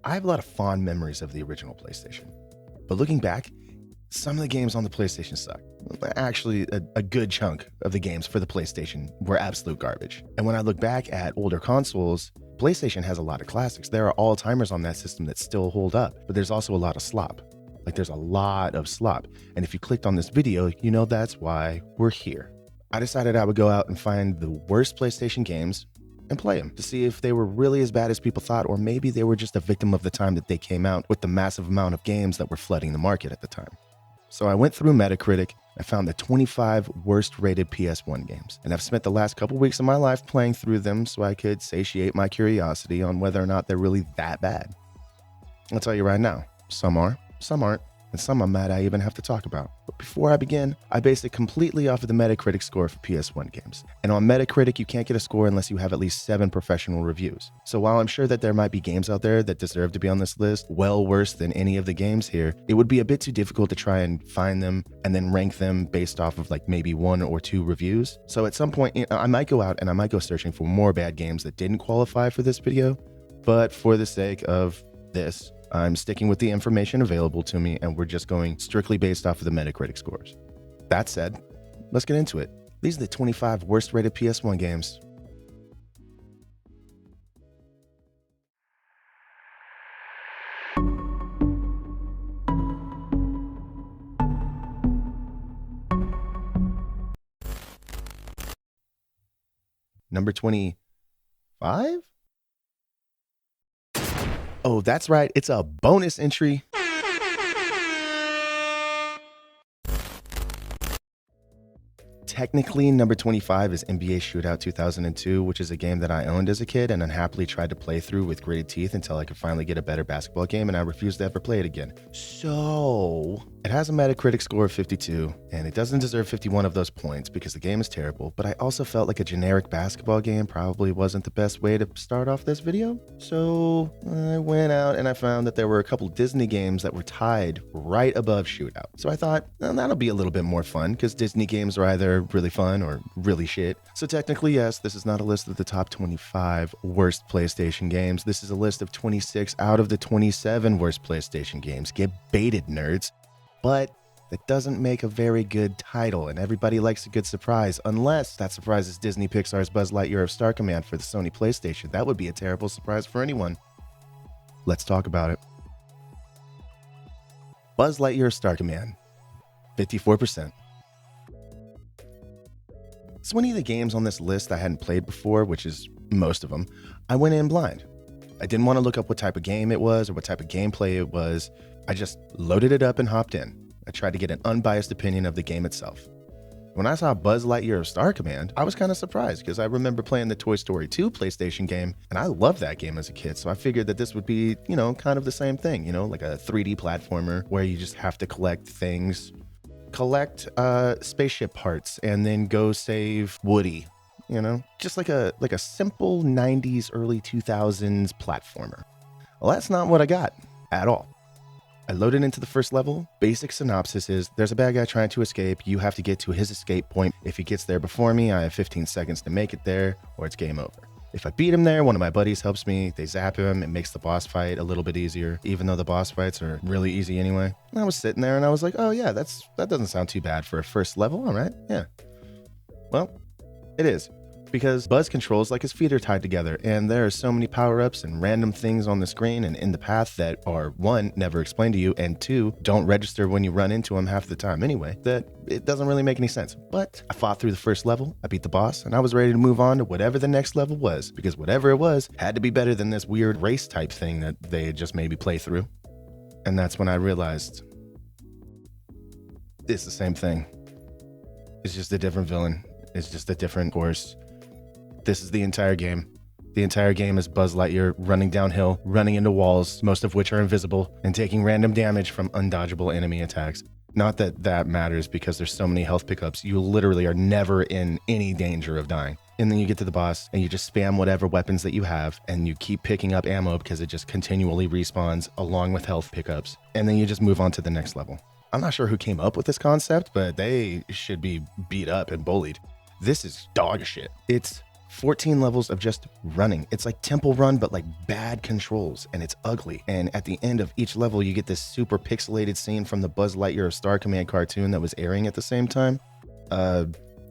I have a lot of fond memories of the original PlayStation, but looking back, some of the games on the PlayStation suck. Actually, a good chunk of the games for the PlayStation were absolute garbage. And when I look back at older consoles, PlayStation has a lot of classics. There are all-timers on that system that still hold up, but there's also a lot of slop. Like, there's a lot of slop. And if you clicked on this video, you know that's why we're here. I decided I would go out and find the worst PlayStation games and play them to see if they were really as bad as people thought, or maybe they were just a victim of the time that they came out with the massive amount of games that were flooding the market at the time. So I went through Metacritic, I found the 25 worst rated PS1 games, and I've spent the last couple weeks of my life playing through them so I could satiate my curiosity on whether or not they're really that bad. I'll tell you right now, some are, some aren't, and some I'm mad I even have to talk about. But before I begin, I base it completely off of the Metacritic score for PS1 games. And on Metacritic, you can't get a score unless you have at least 7 professional reviews. So while I'm sure that there might be games out there that deserve to be on this list, well worse than any of the games here, it would be a bit too difficult to try and find them and then rank them based off of like maybe 1 or 2 reviews. So at some point, I might go out and I might go searching for more bad games that didn't qualify for this video. But for the sake of this, I'm sticking with the information available to me, and we're just going strictly based off of the Metacritic scores. That said, let's get into it. These are the 25 worst rated PS1 games. Number 25? Oh, that's right. It's a bonus entry. Technically, number 25 is NBA Shootout 2002, which is a game that I owned as a kid and unhappily tried to play through with gritted teeth until I could finally get a better basketball game, and I refused to ever play it again. So, it has a Metacritic score of 52, and it doesn't deserve 51 of those points because the game is terrible, but I also felt like a generic basketball game probably wasn't the best way to start off this video. So, I went out and I found that there were a couple Disney games that were tied right above Shootout. So I thought, well, that'll be a little bit more fun because Disney games are either really fun or really shit. So technically, yes, this is not a list of the top 25 worst PlayStation games. This is a list of 26 out of the 27 worst PlayStation games. Get baited, nerds. But that doesn't make a very good title, and everybody likes a good surprise, unless that surprise is Disney Pixar's Buzz Lightyear of Star Command for the Sony PlayStation. That would be a terrible surprise for anyone. Let's talk about it. Buzz Lightyear of Star Command, 54%. So any of the games on this list I hadn't played before, which is most of them, I went in blind. I didn't want to look up what type of game it was or what type of gameplay it was. I just loaded it up and hopped in. I tried to get an unbiased opinion of the game itself. When I saw Buzz Lightyear of Star Command, I was kind of surprised because I remember playing the Toy Story 2 PlayStation game, and I loved that game as a kid, so I figured that this would be, kind of the same thing, like a 3D platformer where you just have to collect things, collect spaceship parts, and then go save Woody, just like a simple 90s, early 2000s platformer. Well, that's not what I got at all. I loaded into the first level. Basic synopsis is there's a bad guy trying to escape. You have to get to his escape point. If he gets there before me, I have 15 seconds to make it there, or it's game over. If I beat him there, one of my buddies helps me. They zap him. It makes the boss fight a little bit easier, even though the boss fights are really easy anyway. And I was sitting there and I was like, oh yeah, that doesn't sound too bad for a first level. All right, yeah. Well, it is. Because Buzz controls like his feet are tied together, and there are so many power-ups and random things on the screen and in the path that are, 1, never explained to you, and 2, don't register when you run into them half the time anyway, that it doesn't really make any sense. But I fought through the first level, I beat the boss, and I was ready to move on to whatever the next level was, because whatever it was had to be better than this weird race type thing that they had just made me play through. And that's when I realized it's the same thing. It's just a different villain. It's just a different course. This is the entire game. The entire game is Buzz Lightyear running downhill, running into walls, most of which are invisible, and taking random damage from undodgeable enemy attacks. Not that that matters because there's so many health pickups, you literally are never in any danger of dying. And then you get to the boss and you just spam whatever weapons that you have and you keep picking up ammo because it just continually respawns along with health pickups. And then you just move on to the next level. I'm not sure who came up with this concept, but they should be beat up and bullied. This is dog shit. It's 14 levels of just running. It's like Temple Run, but like bad controls, and it's ugly. And at the end of each level, you get this super pixelated scene from the Buzz Lightyear of Star Command cartoon that was airing at the same time.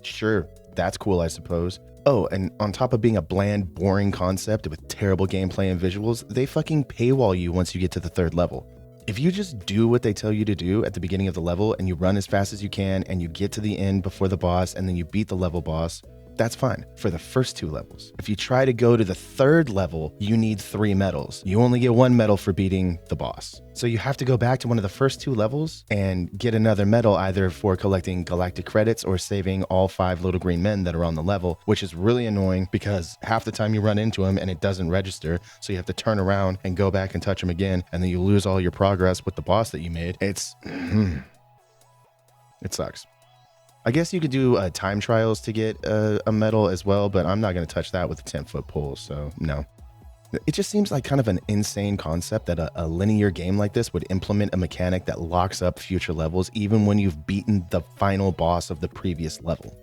Sure, that's cool, I suppose. Oh, and on top of being a bland, boring concept with terrible gameplay and visuals, they fucking paywall you once you get to the third level. If you just do what they tell you to do at the beginning of the level and you run as fast as you can and you get to the end before the boss and then you beat the level boss, that's fine for the first 2 levels. If you try to go to the third level, you need 3 medals. You only get 1 medal for beating the boss. So you have to go back to one of the first 2 levels and get another medal either for collecting galactic credits or saving all 5 little green men that are on the level, which is really annoying because half the time you run into them and it doesn't register. So you have to turn around and go back and touch them again. And then you lose all your progress with the boss that you made. It sucks. I guess you could do time trials to get a medal as well, but I'm not going to touch that with a 10-foot pole, so no. It just seems like kind of an insane concept that a linear game like this would implement a mechanic that locks up future levels even when you've beaten the final boss of the previous level.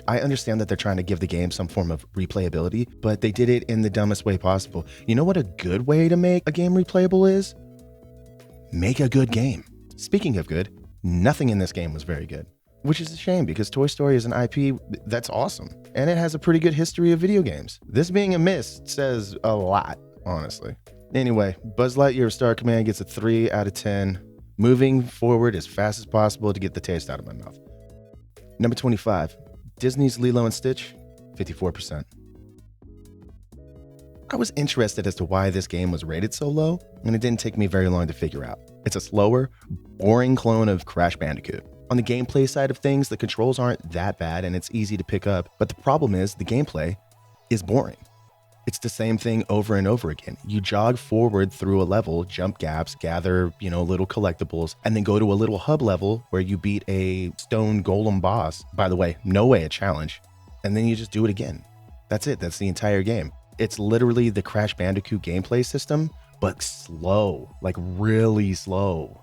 I understand that they're trying to give the game some form of replayability, but they did it in the dumbest way possible. You know what a good way to make a game replayable is? Make a good game. Speaking of good, nothing in this game was very good, which is a shame because Toy Story is an IP that's awesome, and it has a pretty good history of video games. This being a miss says a lot, honestly. Anyway, Buzz Lightyear of Star Command gets a 3 out of 10, moving forward as fast as possible to get the taste out of my mouth. Number 25, Disney's Lilo and Stitch, 54%. I was interested as to why this game was rated so low, and it didn't take me very long to figure out. It's a slower, boring clone of Crash Bandicoot. On the gameplay side of things, the controls aren't that bad and it's easy to pick up, but the problem is the gameplay is boring. It's the same thing over and over again. You jog forward through a level, jump gaps, gather, little collectibles, and then go to a little hub level where you beat a stone golem boss. By the way, no way a challenge. And then you just do it again. That's it. That's the entire game. It's literally the Crash Bandicoot gameplay system, but slow, like really slow.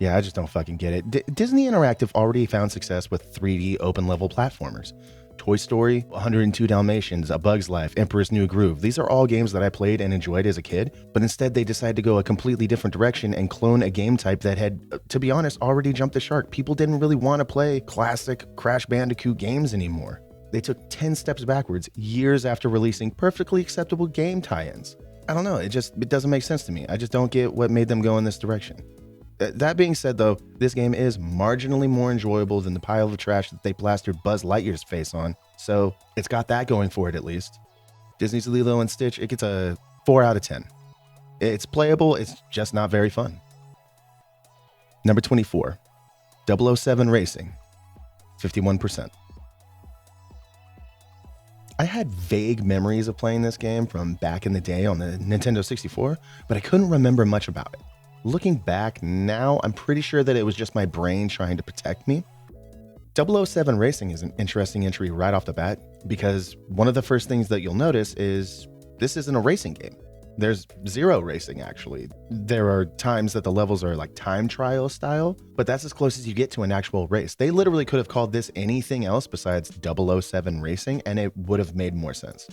Yeah, I just don't fucking get it. Disney Interactive already found success with 3D open level platformers. Toy Story, 102 Dalmatians, A Bug's Life, Emperor's New Groove. These are all games that I played and enjoyed as a kid, but instead they decided to go a completely different direction and clone a game type that had, to be honest, already jumped the shark. People didn't really want to play classic Crash Bandicoot games anymore. They took 10 steps backwards years after releasing perfectly acceptable game tie-ins. I don't know, it doesn't make sense to me. I just don't get what made them go in this direction. That being said, though, this game is marginally more enjoyable than the pile of trash that they plastered Buzz Lightyear's face on, so it's got that going for it at least. Disney's Lilo and Stitch, it gets a 4 out of 10. It's playable, it's just not very fun. Number 24, 007 Racing, 51%. I had vague memories of playing this game from back in the day on the Nintendo 64, but I couldn't remember much about it. Looking back now, I'm pretty sure that it was just my brain trying to protect me. 007 Racing is an interesting entry right off the bat because one of the first things that you'll notice is this isn't a racing game. There's zero racing, actually. There are times that the levels are like time trial style, but that's as close as you get to an actual race. They literally could have called this anything else besides 007 Racing, and it would have made more sense.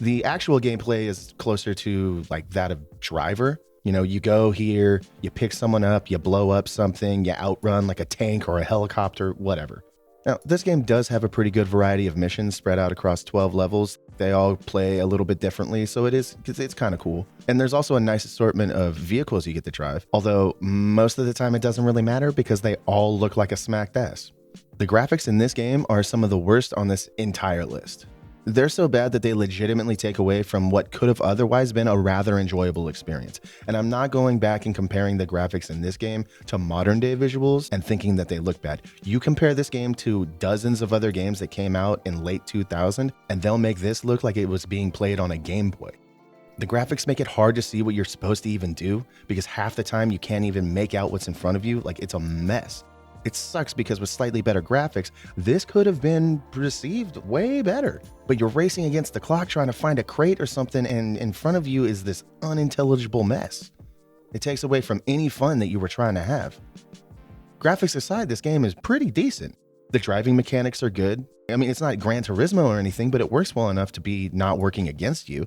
The actual gameplay is closer to like that of Driver. You go here, you pick someone up, you blow up something, you outrun like a tank or a helicopter, whatever. Now, this game does have a pretty good variety of missions spread out across 12 levels. They all play a little bit differently, so it's kind of cool. And there's also a nice assortment of vehicles you get to drive, although most of the time it doesn't really matter because they all look like a smacked ass. The graphics in this game are some of the worst on this entire list. They're so bad that they legitimately take away from what could have otherwise been a rather enjoyable experience. And I'm not going back and comparing the graphics in this game to modern day visuals and thinking that they look bad. You compare this game to dozens of other games that came out in late 2000 and they'll make this look like it was being played on a Game Boy. The graphics make it hard to see what you're supposed to even do because half the time you can't even make out what's in front of you. Like, it's a mess. It sucks because with slightly better graphics, this could have been received way better. But you're racing against the clock trying to find a crate or something, and in front of you is this unintelligible mess. It takes away from any fun that you were trying to have. Graphics aside, this game is pretty decent. The driving mechanics are good. I mean, it's not Gran Turismo or anything, but it works well enough to be not working against you.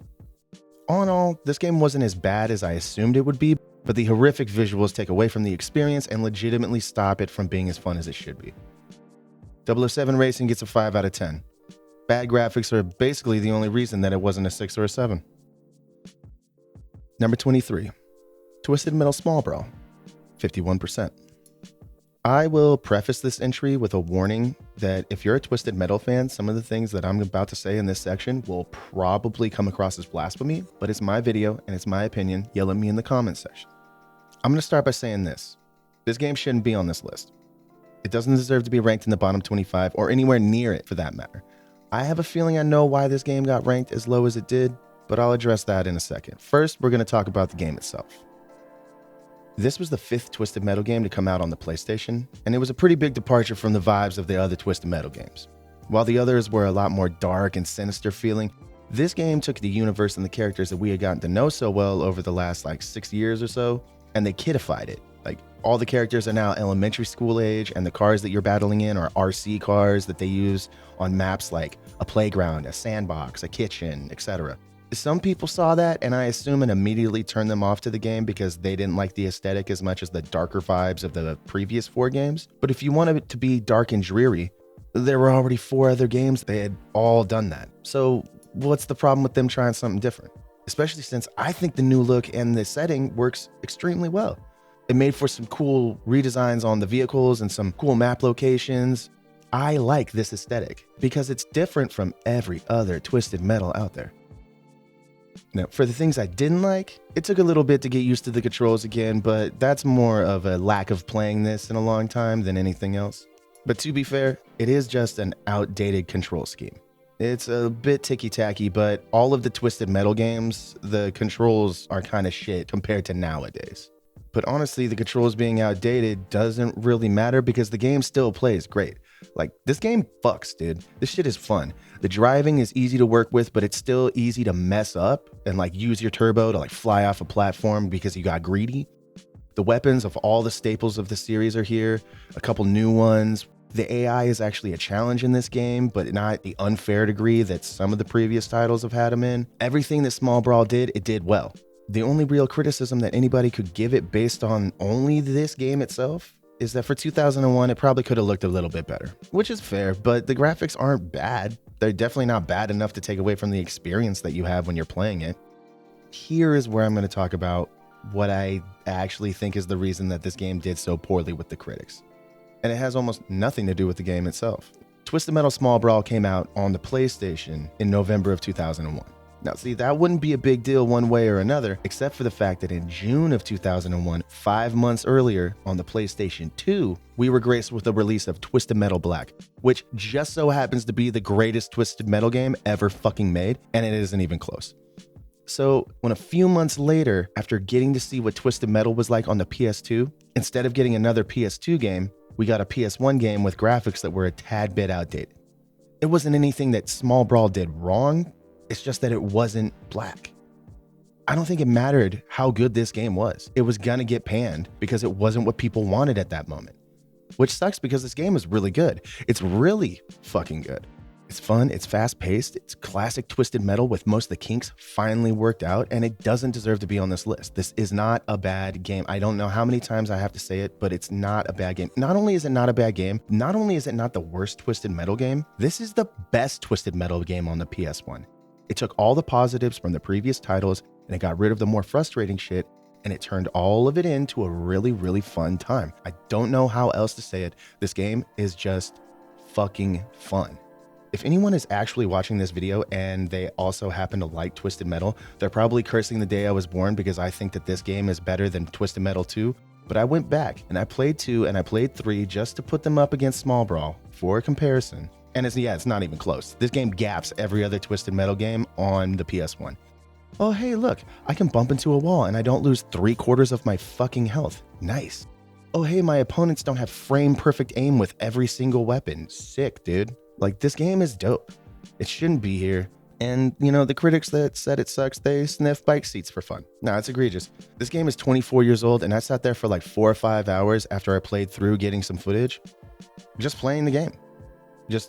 All in all, this game wasn't as bad as I assumed it would be, but the horrific visuals take away from the experience and legitimately stop it from being as fun as it should be. 007 Racing gets a 5 out of 10. Bad graphics are basically the only reason that it wasn't a 6 or a 7. Number 23, Twisted Metal Small Brawl, 51%. I will preface this entry with a warning that if you're a Twisted Metal fan, some of the things that I'm about to say in this section will probably come across as blasphemy, but it's my video and it's my opinion. Yell at me in the comments section. I'm going to start by saying this. This game shouldn't be on this list. It doesn't deserve to be ranked in the bottom 25 or anywhere near it for that matter. I have a feeling I know why this game got ranked as low as it did, but I'll address that in a second. First, we're going to talk about the game itself. This was the 5th Twisted Metal game to come out on the PlayStation, and it was a pretty big departure from the vibes of the other Twisted Metal games. While the others were a lot more dark and sinister feeling, this game took the universe and the characters that we had gotten to know so well over the last 6 years or so, and they kidified it. All the characters are now elementary school age, and the cars that you're battling in are RC cars that they use on maps like a playground, a sandbox, a kitchen, etc. Some people saw that, and I assume it immediately turned them off to the game because they didn't like the aesthetic as much as the darker vibes of the previous 4 games. But if you wanted it to be dark and dreary, there were already 4 other games that had all done that. So what's the problem with them trying something different? Especially since I think the new look and the setting works extremely well. It made for some cool redesigns on the vehicles and some cool map locations. I like this aesthetic because it's different from every other Twisted Metal out there. Now, for the things I didn't like, it took a little bit to get used to the controls again, but that's more of a lack of playing this in a long time than anything else. But to be fair, it is just an outdated control scheme. It's a bit ticky-tacky, but all of the Twisted Metal games, the controls are kind of shit compared to nowadays. But honestly, the controls being outdated doesn't really matter because the game still plays great. This game fucks, dude. This shit is fun. The driving is easy to work with, but it's still easy to mess up and use your turbo to fly off a platform because you got greedy. The weapons of all the staples of the series are here, a couple new ones. The AI is actually a challenge in this game, but not the unfair degree that some of the previous titles have had them in. Everything that Small Brawl did, it did well. The only real criticism that anybody could give it based on only this game itself is that for 2001, it probably could have looked a little bit better, which is fair, but the graphics aren't bad. They're definitely not bad enough to take away from the experience that you have when you're playing it. Here is where I'm going to talk about what I actually think is the reason that this game did so poorly with the critics. And it has almost nothing to do with the game itself. Twisted Metal Small Brawl came out on the PlayStation in November of 2001. Now, see, that wouldn't be a big deal one way or another, except for the fact that in June of 2001, 5 months earlier on the PlayStation 2, we were graced with the release of Twisted Metal Black, which just so happens to be the greatest Twisted Metal game ever fucking made, and it isn't even close. So, when a few months later, after getting to see what Twisted Metal was like on the PS2, instead of getting another PS2 game, we got a PS1 game with graphics that were a tad bit outdated. It wasn't anything that Small Brawl did wrong. It's just that it wasn't black. I don't think it mattered how good this game was. It was gonna get panned because it wasn't what people wanted at that moment. Which sucks because this game is really good. It's really fucking good. It's fun, it's fast-paced, it's classic Twisted Metal with most of the kinks finally worked out, and it doesn't deserve to be on this list. This is not a bad game. I don't know how many times I have to say it, but it's not a bad game. Not only is it not a bad game, not only is it not the worst Twisted Metal game, this is the best Twisted Metal game on the PS1. It took all the positives from the previous titles and it got rid of the more frustrating shit, and it turned all of it into a really, really fun time. I don't know how else to say it. This game is just fucking fun. If anyone is actually watching this video and they also happen to like Twisted Metal, they're probably cursing the day I was born because I think that this game is better than Twisted Metal 2. But I went back and I played 2 and I played 3 just to put them up against Small Brawl for comparison. And it's not even close. This game gaps every other Twisted Metal game on the PS1. Oh, hey, look, I can bump into a wall and I don't lose 3/4 of my fucking health. Nice. Oh, hey, my opponents don't have frame perfect aim with every single weapon. Sick, dude. This game is dope. It shouldn't be here. And, the critics that said it sucks, they sniff bike seats for fun. Nah, it's egregious. This game is 24 years old and I sat there for 4 or 5 hours after I played through getting some footage, just playing the game.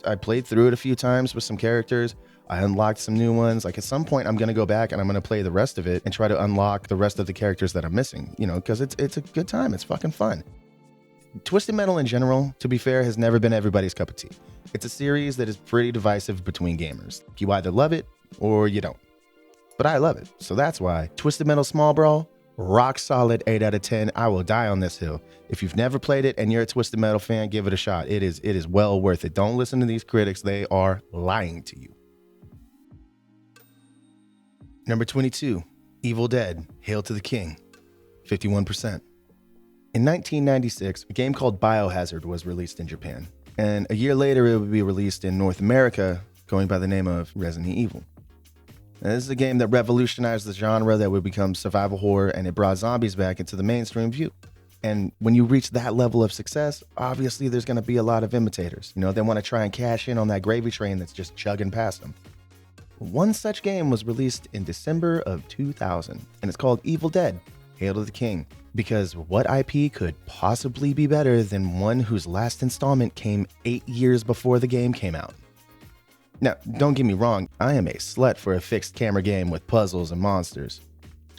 I played through it a few times with some characters. I unlocked some new ones. Like at some point, I'm going to go back and I'm going to play the rest of it and try to unlock the rest of the characters that I'm missing, because it's a good time. It's fucking fun. Twisted Metal in general, to be fair, has never been everybody's cup of tea. It's a series that is pretty divisive between gamers. You either love it or you don't. But I love it. So that's why Twisted Metal Small Brawl, rock solid 8 out of 10. I will die on this hill. If you've never played it and you're a Twisted Metal fan, give it a shot. It is well worth it. Don't listen to these critics. They are lying to you. Number 22, Evil Dead, Hail to the King, 51%. In 1996, a game called Biohazard was released in Japan. And a year later, it would be released in North America, going by the name of Resident Evil. Now, this is a game that revolutionized the genre that would become survival horror, and it brought zombies back into the mainstream view. And when you reach that level of success, obviously there's going to be a lot of imitators. They want to try and cash in on that gravy train that's just chugging past them. One such game was released in December of 2000, and it's called Evil Dead, Hail to the King. Because what IP could possibly be better than one whose last installment came 8 years before the game came out? Now, don't get me wrong, I am a slut for a fixed camera game with puzzles and monsters.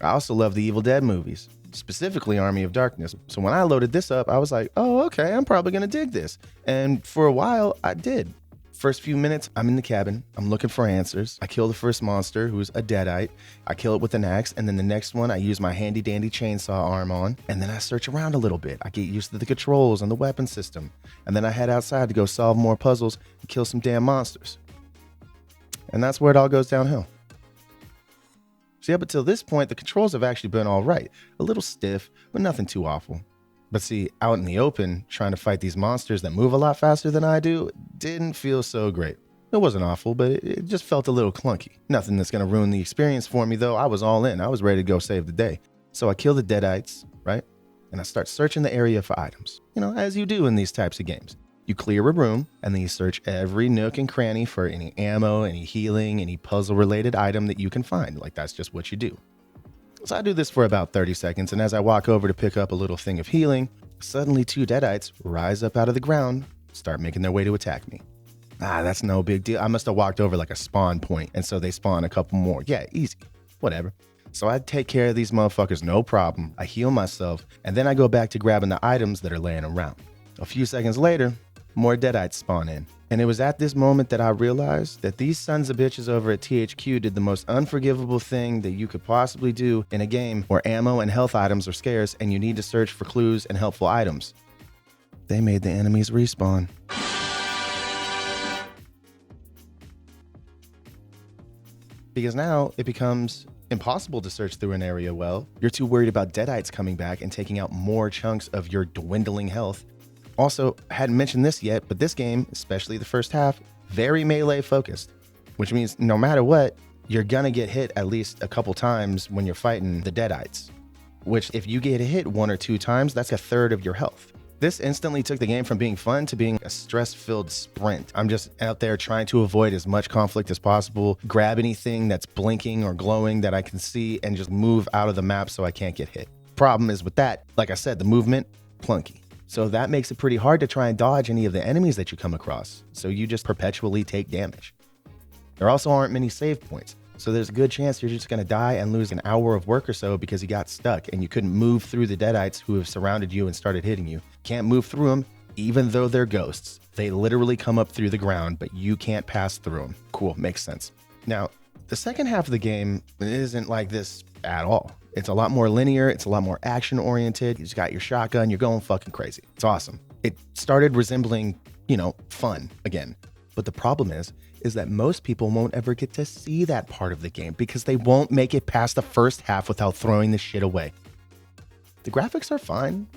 I also love the Evil Dead movies, specifically Army of Darkness. So when I loaded this up, I was like, oh, okay, I'm probably gonna dig this. And for a while, I did. First few minutes, I'm in the cabin. I'm looking for answers. I kill the first monster, who's a deadite. I kill it with an axe, and then the next one, I use my handy dandy chainsaw arm on, and then I search around a little bit. I get used to the controls and the weapon system, and then I head outside to go solve more puzzles and kill some damn monsters. And that's where it all goes downhill. See, up until this point, the controls have actually been all right. A little stiff, but nothing too awful. But see, out in the open, trying to fight these monsters that move a lot faster than I do, didn't feel so great. It wasn't awful, but it just felt a little clunky. Nothing that's going to ruin the experience for me, though. I was all in. I was ready to go save the day. So I kill the deadites, right? And I start searching the area for items. As you do in these types of games. You clear a room, and then you search every nook and cranny for any ammo, any healing, any puzzle-related item that you can find. Like, that's just what you do. So I do this for about 30 seconds, and as I walk over to pick up a little thing of healing, suddenly 2 deadites rise up out of the ground, start making their way to attack me. That's no big deal. I must have walked over like a spawn point, and so they spawn a couple more. Yeah, easy. Whatever. So I take care of these motherfuckers, no problem. I heal myself, and then I go back to grabbing the items that are laying around. A few seconds later, more deadites spawn in. And it was at this moment that I realized that these sons of bitches over at THQ did the most unforgivable thing that you could possibly do in a game where ammo and health items are scarce and you need to search for clues and helpful items. They made the enemies respawn. Because now it becomes impossible to search through an area well. You're too worried about deadites coming back and taking out more chunks of your dwindling health. Also, I hadn't mentioned this yet, but this game, especially the first half, very melee focused, which means no matter what, you're gonna get hit at least a couple times when you're fighting the deadites, which if you get hit 1 or 2 times, that's a third of your health. This instantly took the game from being fun to being a stress-filled sprint. I'm just out there trying to avoid as much conflict as possible, grab anything that's blinking or glowing that I can see, and just move out of the map so I can't get hit. Problem is with that, like I said, the movement, clunky. So that makes it pretty hard to try and dodge any of the enemies that you come across. So you just perpetually take damage. There also aren't many save points. So there's a good chance you're just going to die and lose an hour of work or so because you got stuck and you couldn't move through the deadites who have surrounded you and started hitting you. Can't move through them, even though they're ghosts. They literally come up through the ground, but you can't pass through them. Cool, makes sense. Now, the second half of the game isn't like this at all. It's a lot more linear. It's a lot more action oriented. You just got your shotgun. You're going fucking crazy. It's awesome. It started resembling, fun again. But the problem is that most people won't ever get to see that part of the game because they won't make it past the first half without throwing the shit away. The graphics are fine,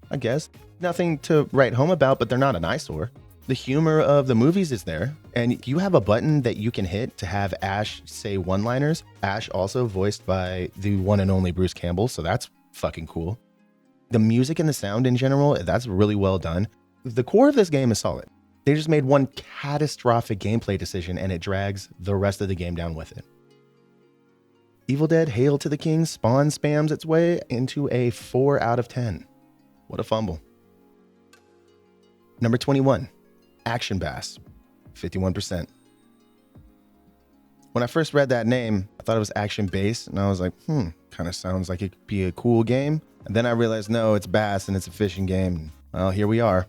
I guess. Nothing to write home about, but they're not an eyesore. The humor of the movies is there, and you have a button that you can hit to have Ash say one-liners. Ash also voiced by the one and only Bruce Campbell, so that's fucking cool. The music and the sound in general, that's really well done. The core of this game is solid. They just made one catastrophic gameplay decision, and it drags the rest of the game down with it. Evil Dead Hail to the King spawn spams its way into a 4 out of 10. What a fumble. Number 21. Action Bass, 51%. When I first read that name, I thought it was action-based, and I was like, kind of sounds like it could be a cool game. And then I realized, no, it's bass and it's a fishing game. Well, here we are.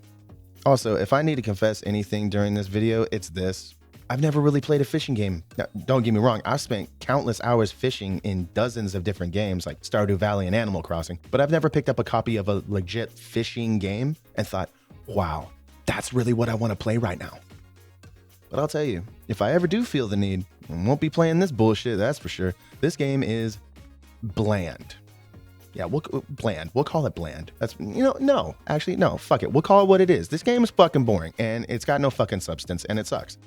Also, if I need to confess anything during this video, it's this. I've never really played a fishing game. Now, don't get me wrong, I've spent countless hours fishing in dozens of different games like Stardew Valley and Animal Crossing, but I've never picked up a copy of a legit fishing game and thought, wow, that's really what I want to play right now. But I'll tell you, if I ever do feel the need, I won't be playing this bullshit, that's for sure. This game is bland. Yeah, bland. We'll call it bland. That's, no, actually, no, fuck it. We'll call it what it is. This game is fucking boring, and it's got no fucking substance, and it sucks.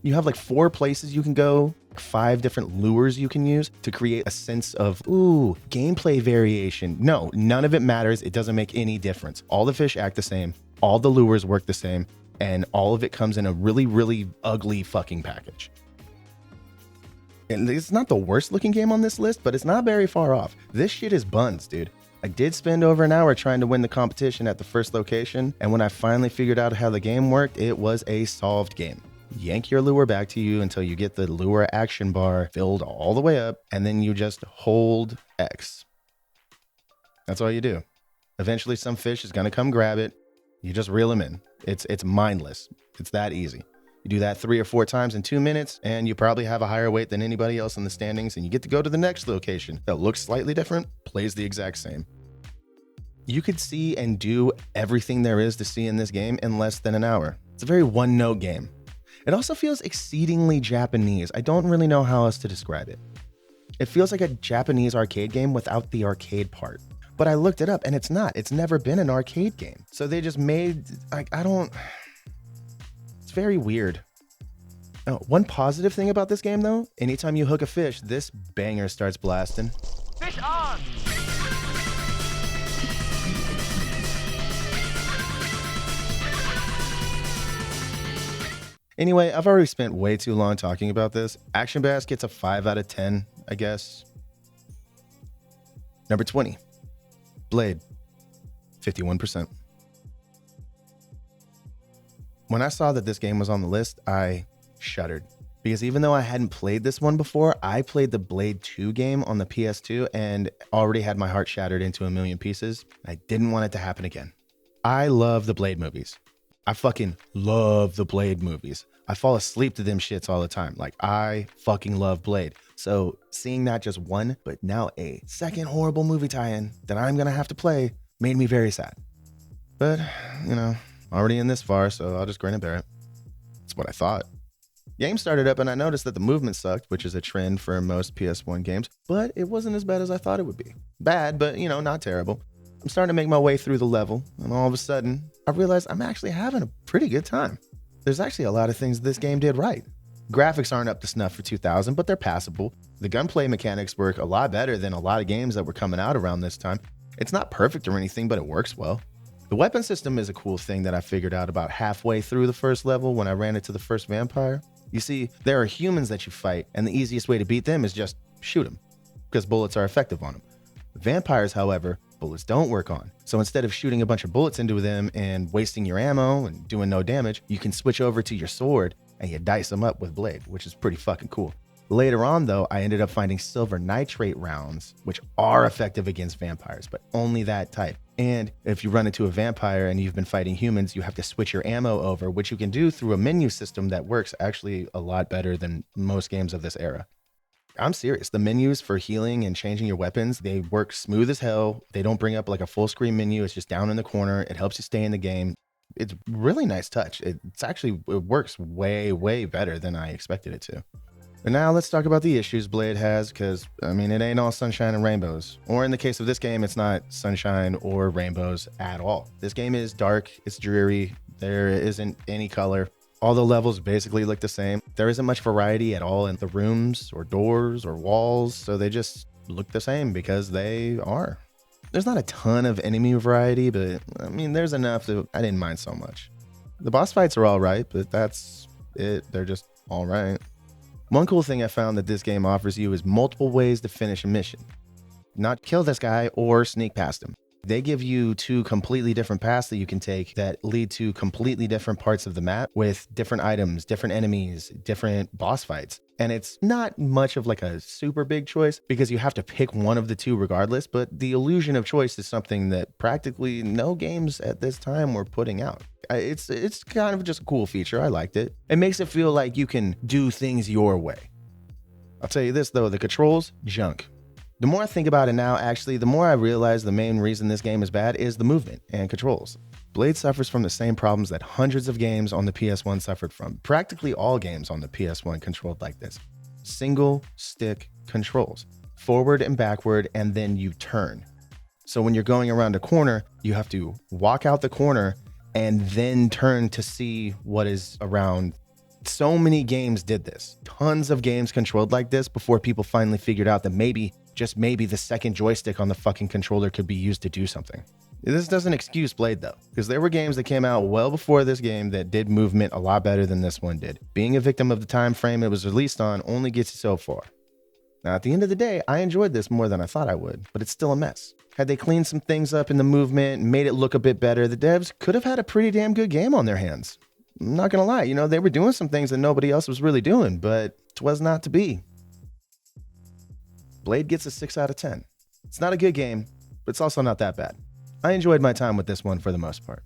You have like 4 places you can go, 5 different lures you can use to create a sense of, ooh, gameplay variation. No, none of it matters. It doesn't make any difference. All the fish act the same. All the lures work the same. And all of it comes in a really, really ugly fucking package. And it's not the worst looking game on this list, but it's not very far off. This shit is buns, dude. I did spend over an hour trying to win the competition at the first location, and when I finally figured out how the game worked, it was a solved game. Yank your lure back to you until you get the lure action bar filled all the way up, and then you just hold X. That's all you do. Eventually some fish is gonna come grab it. You just reel them in. It's mindless. It's that easy. You do that 3 or 4 times in 2 minutes, and you probably have a higher weight than anybody else in the standings, and you get to go to the next location that looks slightly different, plays the exact same. You could see and do everything there is to see in this game in less than an hour. It's a very one-note game. It also feels exceedingly Japanese. I don't really know how else to describe it. It feels like a Japanese arcade game without the arcade part. But I looked it up and it's not. It's never been an arcade game. So they just made, it's very weird. Oh, one positive thing about this game though, anytime you hook a fish, this banger starts blasting. Fish on! Anyway, I've already spent way too long talking about this. Action Bass gets a 5 out of 10, I guess. Number 20. Blade, 51%. When I saw that this game was on the list, I shuddered. Because even though I hadn't played this one before, I played the Blade 2 game on the PS2 and already had my heart shattered into a million pieces. I didn't want it to happen again. I love the Blade movies. I fucking love the Blade movies. I fall asleep to them shits all the time. Like, I fucking love Blade. So seeing not just one, but now a second horrible movie tie-in that I'm gonna have to play made me very sad. But, already in this far, so I'll just grin and bear it. That's what I thought. Game started up and I noticed that the movement sucked, which is a trend for most PS1 games, but it wasn't as bad as I thought it would be. Bad, but not terrible. I'm starting to make my way through the level, and all of a sudden, I realized I'm actually having a pretty good time. There's actually a lot of things this game did right. Graphics aren't up to snuff for 2000, but they're passable. The gunplay mechanics work a lot better than a lot of games that were coming out around this time. It's not perfect or anything, but it works well. The weapon system is a cool thing that I figured out about halfway through the first level when I ran into the first vampire. You see, there are humans that you fight, and the easiest way to beat them is just shoot them, because bullets are effective on them. Vampires, however, bullets don't work on. So instead of shooting a bunch of bullets into them and wasting your ammo and doing no damage, you can switch over to your sword and you dice them up with Blade, which is pretty fucking cool. Later on though, I ended up finding silver nitrate rounds, which are effective against vampires, but only that type. And if you run into a vampire and you've been fighting humans, you have to switch your ammo over, which you can do through a menu system that works actually a lot better than most games of this era. I'm serious. The menus for healing and changing your weapons, they work smooth as hell. They don't bring up like a full screen menu. It's just down in the corner. It helps you stay in the game. It's really nice touch. It works way, way better than I expected it to. And now let's talk about the issues Blade has, because, it ain't all sunshine and rainbows. Or in the case of this game, it's not sunshine or rainbows at all. This game is dark, it's dreary, there isn't any color. All the levels basically look the same. There isn't much variety at all in the rooms or doors or walls, so they just look the same because they are. There's not a ton of enemy variety, but there's enough that I didn't mind so much. The boss fights are all right, but that's it. They're just all right. One cool thing I found that this game offers you is multiple ways to finish a mission. Not kill this guy or sneak past him. They give you two completely different paths that you can take that lead to completely different parts of the map with different items, different enemies, different boss fights. And it's not much of like a super big choice because you have to pick one of the two regardless, but the illusion of choice is something that practically no games at this time were putting out. It's kind of just a cool feature. I liked it. It makes it feel like you can do things your way. I'll tell you this though, the controls, junk. The more I think about it now, actually, the more I realize the main reason this game is bad is the movement and controls. Blade suffers from the same problems that hundreds of games on the PS1 suffered from. Practically all games on the PS1 controlled like this. Single stick controls, forward and backward, and then you turn. So when you're going around a corner, you have to walk out the corner and then turn to see what is around. So many games did this. Tons of games controlled like this before people finally figured out that maybe, just maybe, the second joystick on the fucking controller could be used to do something. This doesn't excuse Blade though, because there were games that came out well before this game that did movement a lot better than this one did. Being a victim of the time frame it was released on only gets you so far. Now at the end of the day, I enjoyed this more than I thought I would, but it's still a mess. Had they cleaned some things up in the movement and made it look a bit better, the devs could have had a pretty damn good game on their hands. I'm not gonna lie, they were doing some things that nobody else was really doing, but it was not to be. Blade gets a 6 out of 10. It's not a good game, but it's also not that bad. I enjoyed my time with this one for the most part.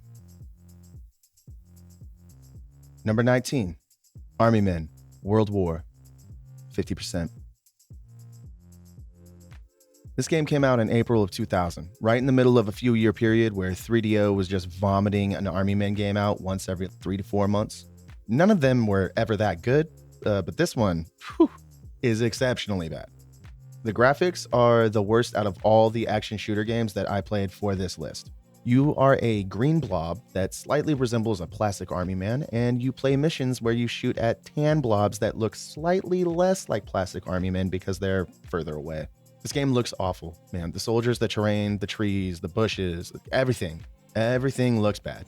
Number 19, Army Men, World War, 50%. This game came out in April of 2000, right in the middle of a few-year period where 3DO was just vomiting an Army Men game out once every 3 to 4 months. None of them were ever that good, but this one is exceptionally bad. The graphics are the worst out of all the action shooter games that I played for this list. You are a green blob that slightly resembles a plastic army man, and you play missions where you shoot at tan blobs that look slightly less like plastic army men because they're further away. This game looks awful, man. The soldiers, the terrain, the trees, the bushes, everything looks bad.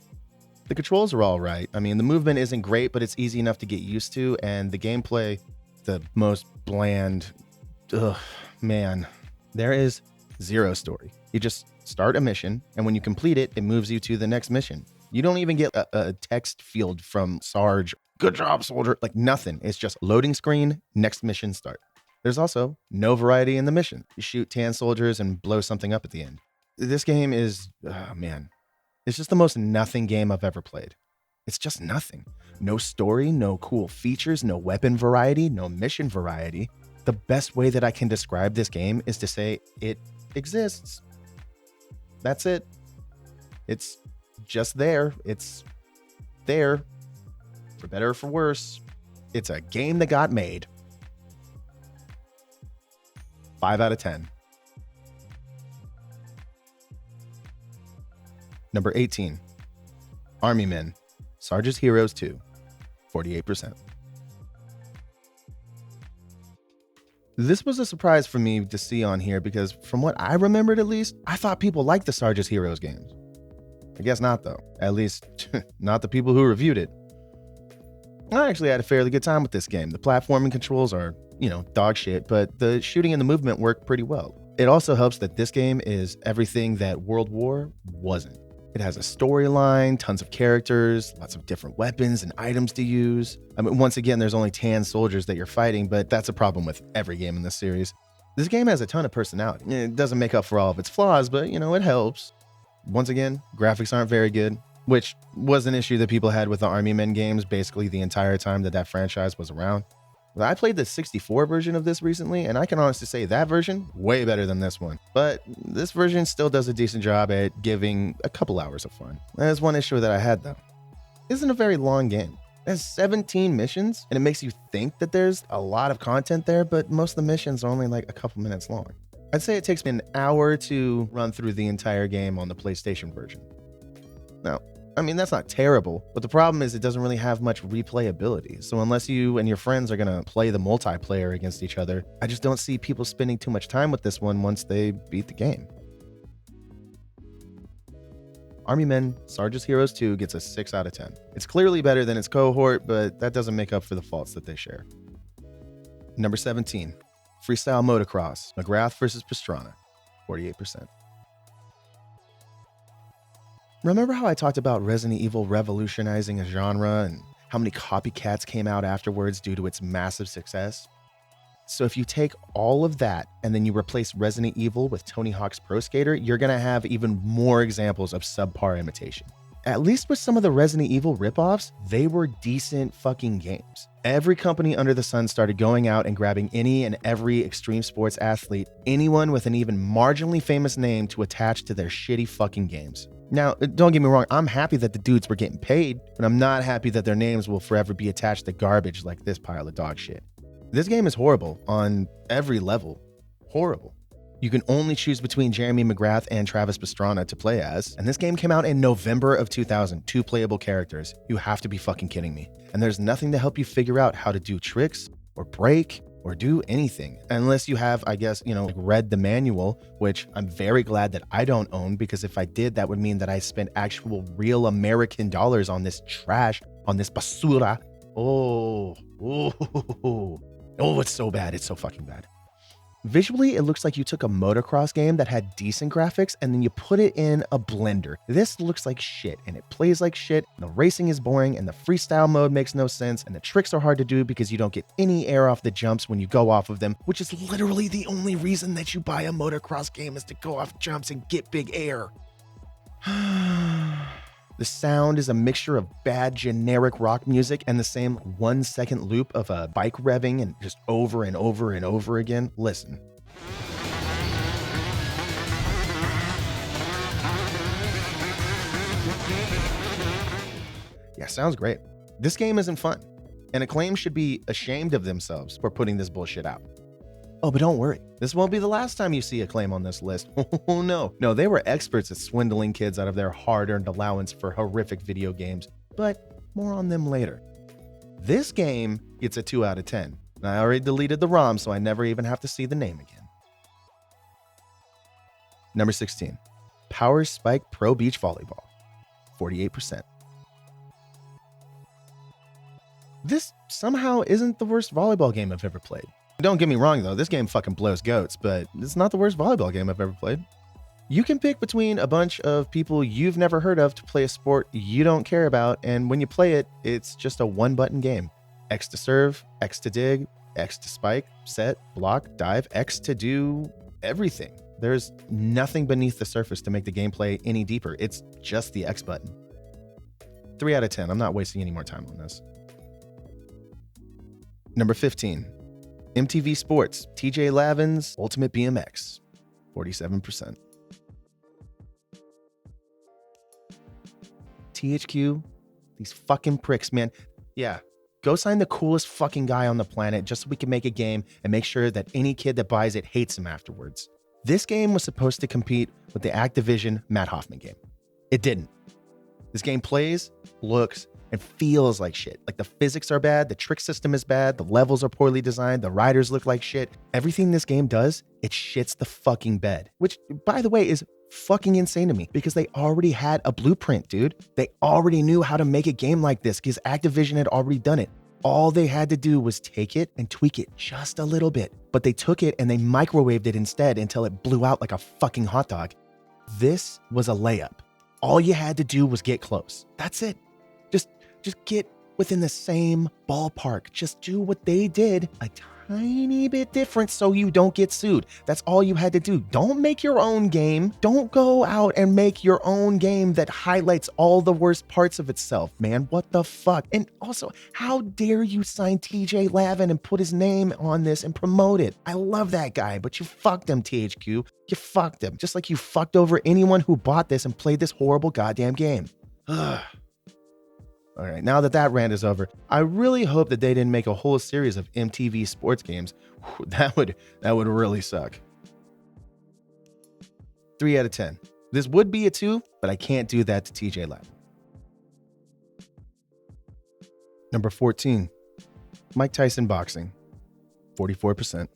The controls are all right. I mean, the movement isn't great, but it's easy enough to get used to, and the gameplay, the most bland. Ugh, man. There is zero story. You just start a mission, and when you complete it, it moves you to the next mission. You don't even get a text field from Sarge. Good job, soldier. Like nothing. It's just loading screen, next mission start. There's also no variety in the mission. You shoot tan soldiers and blow something up at the end. This game is, man, it's just the most nothing game I've ever played. It's just nothing. No story, no cool features, no weapon variety, no mission variety. The best way that I can describe this game is to say it exists. That's it. It's just there. It's there. For better or for worse. It's a game that got made. 5 out of 10. Number 18, Army Men, Sarge's Heroes 2, 48%. This was a surprise for me to see on here because from what I remembered at least, I thought people liked the Sarge's Heroes games. I guess not though, at least not the people who reviewed it. I actually had a fairly good time with this game. The platforming controls are, dog shit, but the shooting and the movement work pretty well. It also helps that this game is everything that World War wasn't. It has a storyline, tons of characters, lots of different weapons and items to use. I mean, once again, there's only tan soldiers that you're fighting, but that's a problem with every game in this series. This game has a ton of personality. It doesn't make up for all of its flaws, but it helps. Once again, graphics aren't very good, which was an issue that people had with the Army Men games basically the entire time that franchise was around. I played the 64 version of this recently, and I can honestly say that version, way better than this one. But this version still does a decent job at giving a couple hours of fun. There's one issue that I had though. It isn't a very long game. It has 17 missions, and it makes you think that there's a lot of content there, but most of the missions are only like a couple minutes long. I'd say it takes me an hour to run through the entire game on the PlayStation version. Now, I mean, that's not terrible, but the problem is it doesn't really have much replayability. So unless you and your friends are going to play the multiplayer against each other, I just don't see people spending too much time with this one once they beat the game. Army Men, Sarge's Heroes 2 gets a 6 out of 10. It's clearly better than its cohort, but that doesn't make up for the faults that they share. Number 17, Freestyle Motocross, McGrath versus Pastrana, 48%. Remember how I talked about Resident Evil revolutionizing a genre and how many copycats came out afterwards due to its massive success? So if you take all of that and then you replace Resident Evil with Tony Hawk's Pro Skater, you're going to have even more examples of subpar imitation. At least with some of the Resident Evil ripoffs, they were decent fucking games. Every company under the sun started going out and grabbing any and every extreme sports athlete, anyone with an even marginally famous name to attach to their shitty fucking games. Now, don't get me wrong, I'm happy that the dudes were getting paid, but I'm not happy that their names will forever be attached to garbage like this pile of dog shit. This game is horrible on every level. Horrible. You can only choose between Jeremy McGrath and Travis Pastrana to play as, and this game came out in November of 2000, 2 playable characters. You have to be fucking kidding me. And there's nothing to help you figure out how to do tricks or break or do anything, unless you have, I guess, read the manual, which I'm very glad that I don't own, because if I did, that would mean that I spent actual real American dollars on this trash, on this basura. Oh, it's so bad. It's so fucking bad. Visually, it looks like you took a motocross game that had decent graphics and then you put it in a blender. This looks like shit and it plays like shit. The racing is boring and the freestyle mode makes no sense and the tricks are hard to do because you don't get any air off the jumps when you go off of them, which is literally the only reason that you buy a motocross game is to go off jumps and get big air. The sound is a mixture of bad generic rock music and the same 1 second loop of a bike revving and just over and over and over again. Listen. Yeah, sounds great. This game isn't fun, and Acclaim should be ashamed of themselves for putting this bullshit out. Oh, but don't worry. This won't be the last time you see Acclaim on this list. Oh, no. No, they were experts at swindling kids out of their hard-earned allowance for horrific video games, but more on them later. This game gets a 2 out of 10. I already deleted the ROM, so I never even have to see the name again. Number 16, PowerSpike Pro Beach Volleyball, 48%. This somehow isn't the worst volleyball game I've ever played. Don't get me wrong though, this game fucking blows goats, but it's not the worst volleyball game I've ever played. You can pick between a bunch of people you've never heard of to play a sport you don't care about, and when you play it, it's just a 1-button game. X to serve, X to dig, X to spike, set, block, dive, X to do everything. There's nothing beneath the surface to make the gameplay any deeper. It's just the X button. 3 out of 10. I'm not wasting any more time on this. Number 15. MTV Sports, TJ Lavin's Ultimate BMX, 47%. THQ, these fucking pricks, man. Yeah, go sign the coolest fucking guy on the planet just so we can make a game and make sure that any kid that buys it hates him afterwards. This game was supposed to compete with the Activision Matt Hoffman game. It didn't. This game plays, looks, and feels like shit. Like the physics are bad, the trick system is bad, the levels are poorly designed, the riders look like shit. Everything this game does, it shits the fucking bed. Which, by the way, is fucking insane to me because they already had a blueprint, dude. They already knew how to make a game like this because Activision had already done it. All they had to do was take it and tweak it just a little bit. But they took it and they microwaved it instead until it blew out like a fucking hot dog. This was a layup. All you had to do was get close. That's it. Just get within the same ballpark. Just do what they did a tiny bit different so you don't get sued. That's all you had to do. Don't make your own game. Don't go out and make your own game that highlights all the worst parts of itself, man. What the fuck? And also, how dare you sign TJ Lavin and put his name on this and promote it? I love that guy, but you fucked him, THQ. You fucked him. Just like you fucked over anyone who bought this and played this horrible goddamn game. Ugh. All right, now that rant is over, I really hope that they didn't make a whole series of MTV sports games. That would really suck. 3 out of 10. This would be a 2, but I can't do that to TJ Lavin. Number 14, Mike Tyson Boxing, 44%.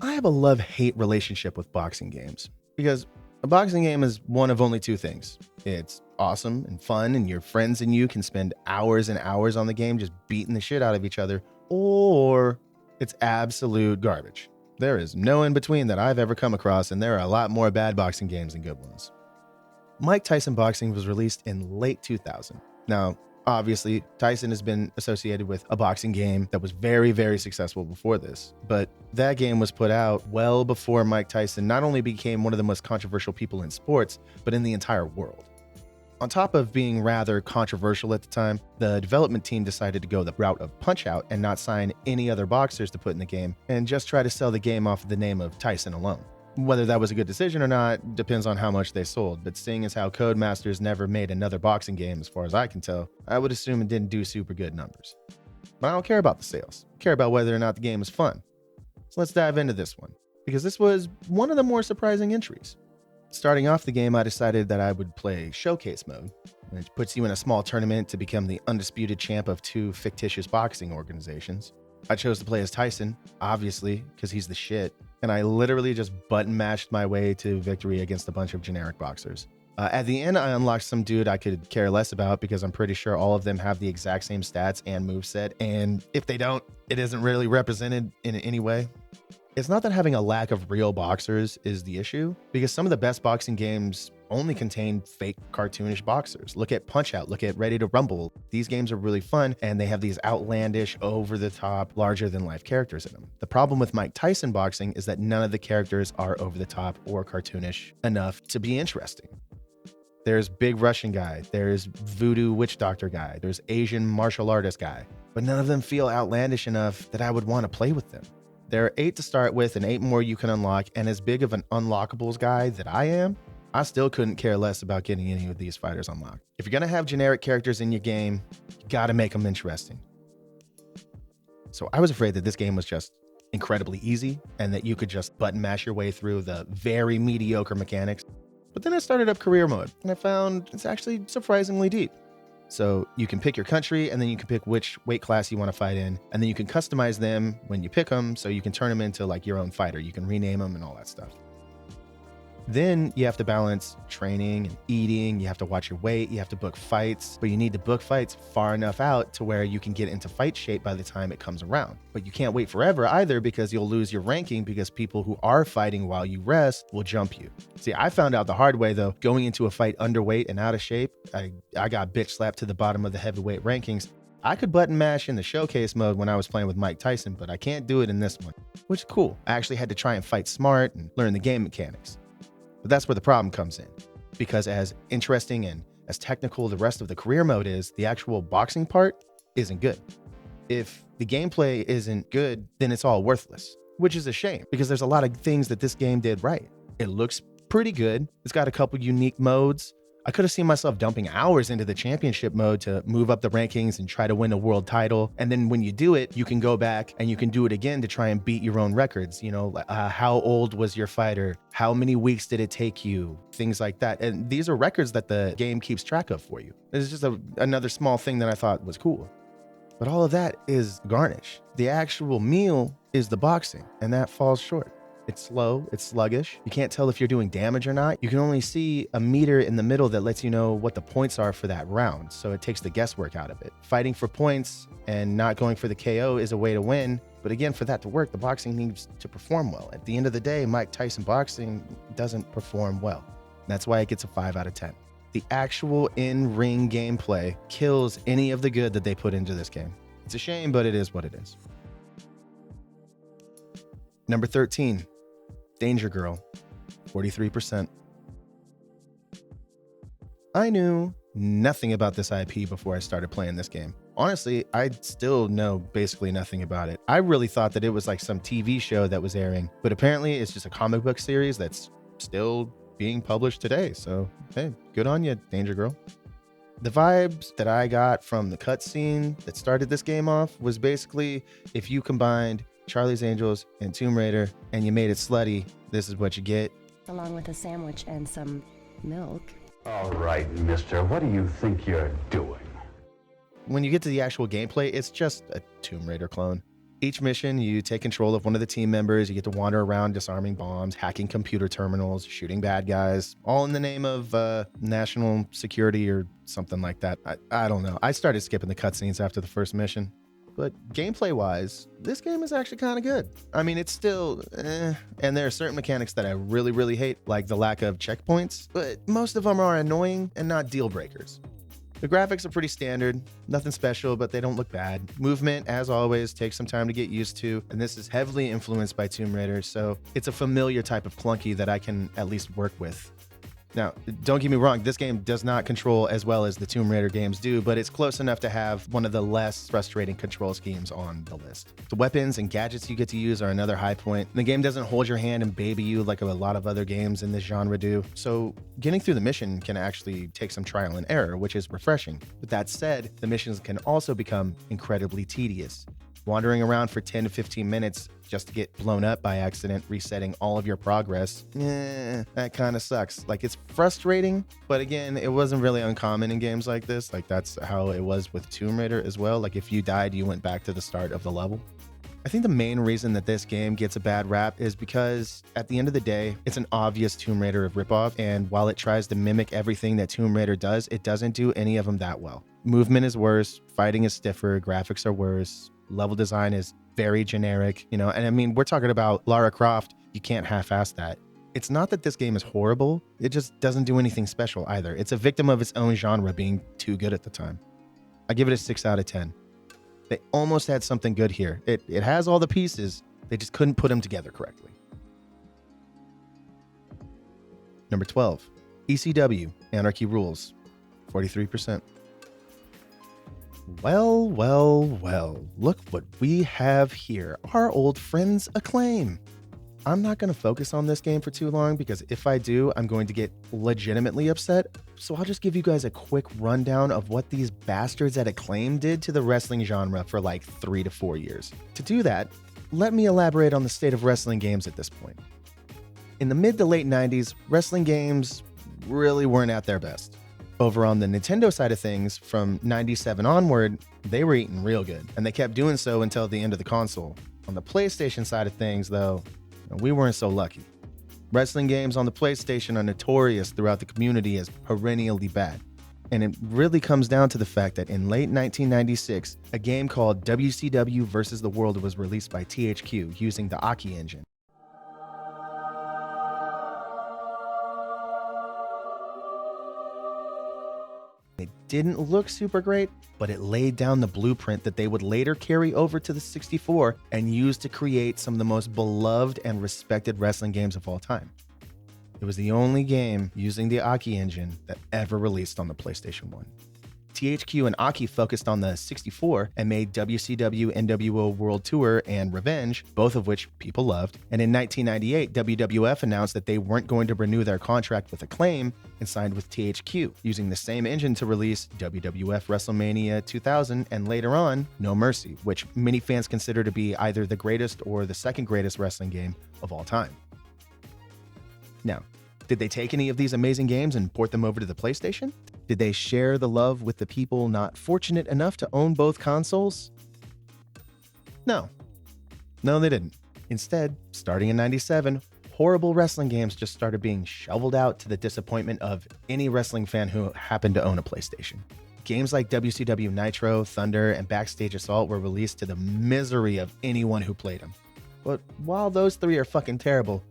I have a love-hate relationship with boxing games because a boxing game is one of only 2 things. It's awesome and fun, and your friends and you can spend hours and hours on the game just beating the shit out of each other, or it's absolute garbage. There is no in between that I've ever come across, and there are a lot more bad boxing games than good ones. Mike Tyson Boxing was released in late 2000. Now, obviously, Tyson has been associated with a boxing game that was very, very successful before this, but that game was put out well before Mike Tyson not only became one of the most controversial people in sports, but in the entire world. On top of being rather controversial at the time, the development team decided to go the route of Punch-Out and not sign any other boxers to put in the game, and just try to sell the game off of the name of Tyson alone. Whether that was a good decision or not depends on how much they sold, but seeing as how Codemasters never made another boxing game as far as I can tell, I would assume it didn't do super good numbers. But I don't care about the sales. I care about whether or not the game is fun. So let's dive into this one, because this was one of the more surprising entries. Starting off the game, I decided that I would play Showcase Mode, which puts you in a small tournament to become the undisputed champ of 2 fictitious boxing organizations. I chose to play as Tyson, obviously, because he's the shit, and I literally just button mashed my way to victory against a bunch of generic boxers. At the end, I unlocked some dude I could care less about because I'm pretty sure all of them have the exact same stats and moveset, and if they don't, it isn't really represented in any way. It's not that having a lack of real boxers is the issue, because some of the best boxing games only contain fake cartoonish boxers. Look at Punch-Out, look at Ready to Rumble. These games are really fun, and they have these outlandish, over-the-top, larger-than-life characters in them. The problem with Mike Tyson boxing is that none of the characters are over-the-top or cartoonish enough to be interesting. There's Big Russian guy, there's Voodoo Witch Doctor guy, there's Asian martial artist guy, but none of them feel outlandish enough that I would want to play with them. There are 8 to start with and 8 more you can unlock, and as big of an unlockables guy that I am, I still couldn't care less about getting any of these fighters unlocked. If you're gonna have generic characters in your game, you gotta make them interesting. So I was afraid that this game was just incredibly easy and that you could just button mash your way through the very mediocre mechanics. But then I started up career mode and I found it's actually surprisingly deep. So you can pick your country, and then you can pick which weight class you want to fight in, and then you can customize them when you pick them, so you can turn them into like your own fighter. You can rename them and all that stuff. Then you have to balance training and eating, you have to watch your weight, you have to book fights, but you need to book fights far enough out to where you can get into fight shape by the time it comes around. But you can't wait forever either, because you'll lose your ranking because people who are fighting while you rest will jump you. See, I found out the hard way though, going into a fight underweight and out of shape. I got bitch slapped to the bottom of the heavyweight rankings. I could button mash in the showcase mode when I was playing with Mike Tyson, but I can't do it in this one, which is cool. I actually had to try and fight smart and learn the game mechanics. But that's where the problem comes in, because as interesting and as technical the rest of the career mode is, the actual boxing part isn't good. If the gameplay isn't good, then it's all worthless, which is a shame because there's a lot of things that this game did right. It looks pretty good. It's got a couple unique modes. I could have seen myself dumping hours into the championship mode to move up the rankings and try to win a world title. And then when you do it, you can go back and you can do it again to try and beat your own records. You know, how old was your fighter? How many weeks did it take you? Things like that. And these are records that the game keeps track of for you. This is just another small thing that I thought was cool. But all of that is garnish. The actual meal is the boxing, and that falls short. It's slow, it's sluggish. You can't tell if you're doing damage or not. You can only see a meter in the middle that lets you know what the points are for that round, so it takes the guesswork out of it. Fighting for points and not going for the KO is a way to win, but again, for that to work, the boxing needs to perform well. At the end of the day, Mike Tyson boxing doesn't perform well. That's why it gets a 5 out of 10. The actual in-ring gameplay kills any of the good that they put into this game. It's a shame, but it is what it is. Number 13. Danger Girl, 43%. I knew nothing about this IP before I started playing this game. Honestly, I still know basically nothing about it. I really thought that it was like some TV show that was airing, but apparently it's just a comic book series that's still being published today. So, hey, good on you, Danger Girl. The vibes that I got from the cutscene that started this game off was basically if you combined Charlie's Angels and Tomb Raider and you made it slutty, this is what you get. Along with a sandwich and some milk. All right, mister, what do you think you're doing? When you get to the actual gameplay, it's just a Tomb Raider clone. Each mission, you take control of one of the team members, you get to wander around disarming bombs, hacking computer terminals, shooting bad guys, all in the name of national security or something like that. I don't know. I started skipping the cutscenes after the first mission. but gameplay-wise, this game is actually kind of good. I mean, it's still and there are certain mechanics that I really, really hate, like the lack of checkpoints, but most of them are annoying and not deal breakers. The graphics are pretty standard, nothing special, but they don't look bad. Movement, as always, takes some time to get used to, and this is heavily influenced by Tomb Raider, so it's a familiar type of clunky that I can at least work with. Now, don't get me wrong, this game does not control as well as the Tomb Raider games do, but it's close enough to have one of the less frustrating control schemes on the list. The weapons and gadgets you get to use are another high point. The game doesn't hold your hand and baby you like a lot of other games in this genre do, so getting through the mission can actually take some trial and error, which is refreshing. With that said, the missions can also become incredibly tedious. Wandering around for 10 to 15 minutes just to get blown up by accident, resetting all of your progress, that kind of sucks. Like, it's frustrating, but again, it wasn't really uncommon in games like this. Like, that's how it was with Tomb Raider as well. Like, if you died, you went back to the start of the level. I think the main reason that this game gets a bad rap is because at the end of the day, it's an obvious Tomb Raider ripoff, and while it tries to mimic everything that Tomb Raider does, it doesn't do any of them that well. Movement is worse, fighting is stiffer, graphics are worse, level design is very generic, and I mean, we're talking about Lara Croft. You can't half-ass that. It's not that this game is horrible, it just doesn't do anything special either. It's a victim of its own genre being too good at the time. I give it a 6 out of 10. They almost had something good here. It has all the pieces, they just couldn't put them together correctly. Number 12, ECW Anarchy Rulz, 43%. Well, look what we have here. Our old friends Acclaim. I'm not going to focus on this game for too long because if I do, I'm going to get legitimately upset. So I'll just give you guys a quick rundown of what these bastards at Acclaim did to the wrestling genre for like 3 to 4 years. To do that, let me elaborate on the state of wrestling games at this point. In the mid to late 90s, wrestling games really weren't at their best. Over on the Nintendo side of things, from 97 onward, they were eating real good, and they kept doing so until the end of the console. On the PlayStation side of things, though, we weren't so lucky. Wrestling games on the PlayStation are notorious throughout the community as perennially bad. And it really comes down to the fact that in late 1996, a game called WCW vs. the World was released by THQ using the Aki engine. It didn't look super great, but it laid down the blueprint that they would later carry over to the 64 and use to create some of the most beloved and respected wrestling games of all time. It was the only game using the Aki engine that ever released on the PlayStation 1. THQ and Aki focused on the 64 and made WCW NWO World Tour and Revenge, both of which people loved. And in 1998, WWF announced that they weren't going to renew their contract with Acclaim and signed with THQ, using the same engine to release WWF WrestleMania 2000 and later on, No Mercy, which many fans consider to be either the greatest or the second greatest wrestling game of all time. Now, did they take any of these amazing games and port them over to the PlayStation? Did they share the love with the people not fortunate enough to own both consoles? No, they didn't. Instead, starting in 97, horrible wrestling games just started being shoveled out to the disappointment of any wrestling fan who happened to own a PlayStation. Games like WCW Nitro, Thunder, and Backstage Assault were released to the misery of anyone who played them. But while those three are fucking terrible,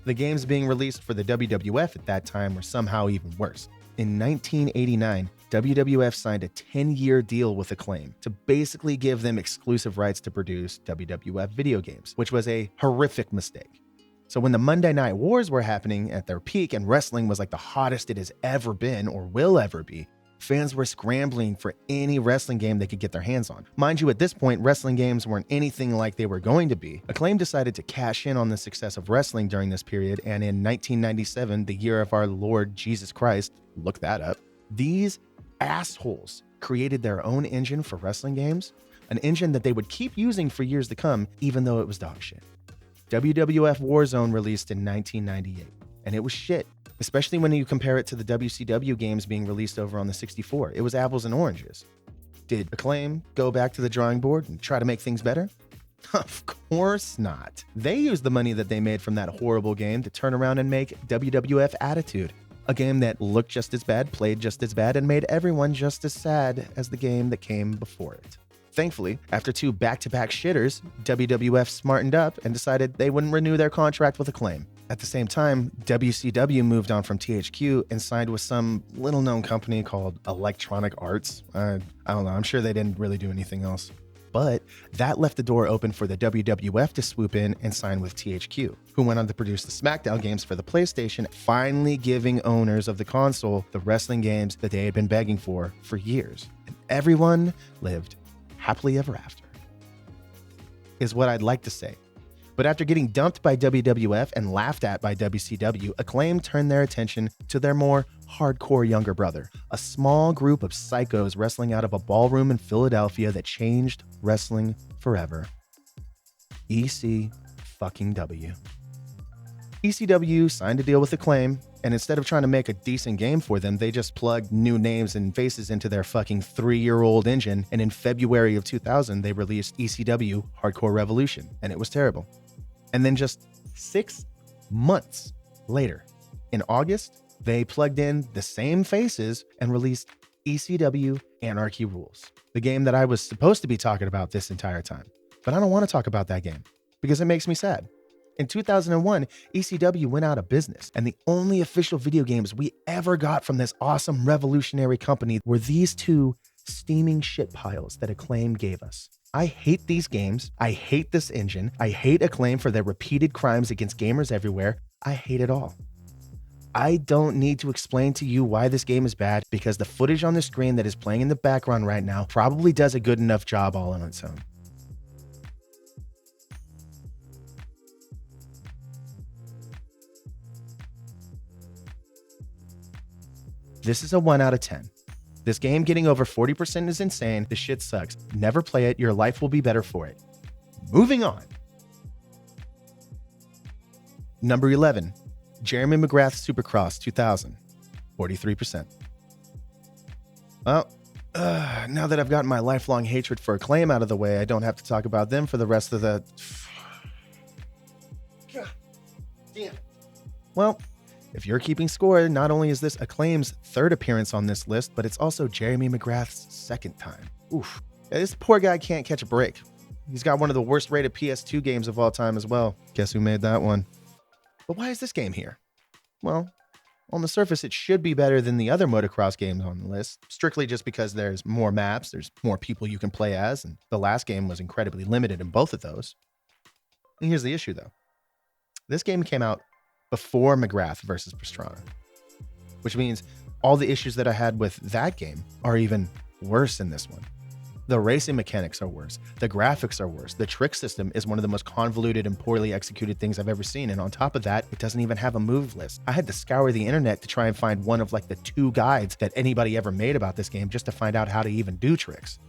the games being released for the WWF at that time were somehow even worse. In 1989, WWF signed a 10-year deal with Acclaim to basically give them exclusive rights to produce WWF video games, which was a horrific mistake. So when the Monday Night Wars were happening at their peak and wrestling was like the hottest it has ever been or will ever be, fans were scrambling for any wrestling game they could get their hands on. Mind you, at this point, wrestling games weren't anything like they were going to be. Acclaim decided to cash in on the success of wrestling during this period, and in 1997, the year of our Lord Jesus Christ, look that up, these assholes created their own engine for wrestling games, an engine that they would keep using for years to come, even though it was dog shit. WWF Warzone released in 1998, and it was shit. Especially when you compare it to the WCW games being released over on the 64. It was apples and oranges. Did Acclaim go back to the drawing board and try to make things better? Of course not. They used the money that they made from that horrible game to turn around and make WWF Attitude, a game that looked just as bad, played just as bad, and made everyone just as sad as the game that came before it. Thankfully, after 2 back-to-back shitters, WWF smartened up and decided they wouldn't renew their contract with Acclaim. At the same time, WCW moved on from THQ and signed with some little-known company called Electronic Arts. I don't know, I'm sure they didn't really do anything else. But that left the door open for the WWF to swoop in and sign with THQ, who went on to produce the SmackDown games for the PlayStation, finally giving owners of the console the wrestling games that they had been begging for years. And everyone lived happily ever after, is what I'd like to say. But after getting dumped by WWF and laughed at by WCW, Acclaim turned their attention to their more hardcore younger brother, a small group of psychos wrestling out of a ballroom in Philadelphia that changed wrestling forever. ECW. ECW signed a deal with Acclaim, and instead of trying to make a decent game for them, they just plugged new names and faces into their fucking 3-year-old engine, and in February of 2000, they released ECW Hardcore Revolution, and it was terrible. And then just 6 months later, in August, they plugged in the same faces and released ECW Anarchy Rulz, the game that I was supposed to be talking about this entire time. But I don't want to talk about that game because it makes me sad. In 2001, ECW went out of business, and the only official video games we ever got from this awesome revolutionary company were these 2 steaming shit piles that Acclaim gave us. I hate these games. I hate this engine. I hate Acclaim for their repeated crimes against gamers everywhere. I hate it all. I don't need to explain to you why this game is bad because the footage on the screen that is playing in the background right now probably does a good enough job all on its own. This is a 1 out of 10. This game getting over 40% is insane. The shit sucks. Never play it. Your life will be better for it. Moving on. Number 11, Jeremy McGrath Supercross 2000, 43%. Well, now that I've gotten my lifelong hatred for Acclaim out of the way, I don't have to talk about them for the rest of the... God damn. Well, if you're keeping score, not only is this Acclaim's 3rd appearance on this list, but it's also Jeremy McGrath's 2nd time. Oof. This poor guy can't catch a break. He's got one of the worst rated PS2 games of all time as well. Guess who made that one? But why is this game here? Well, on the surface, it should be better than the other motocross games on the list, strictly just because there's more maps, there's more people you can play as, and the last game was incredibly limited in both of those. And here's the issue, though. This game came out before McGrath versus Pastrana, which means all the issues that I had with that game are even worse in this one. The racing mechanics are worse. The graphics are worse. The trick system is one of the most convoluted and poorly executed things I've ever seen. And on top of that, it doesn't even have a move list. I had to scour the internet to try and find one of like the 2 guides that anybody ever made about this game just to find out how to even do tricks.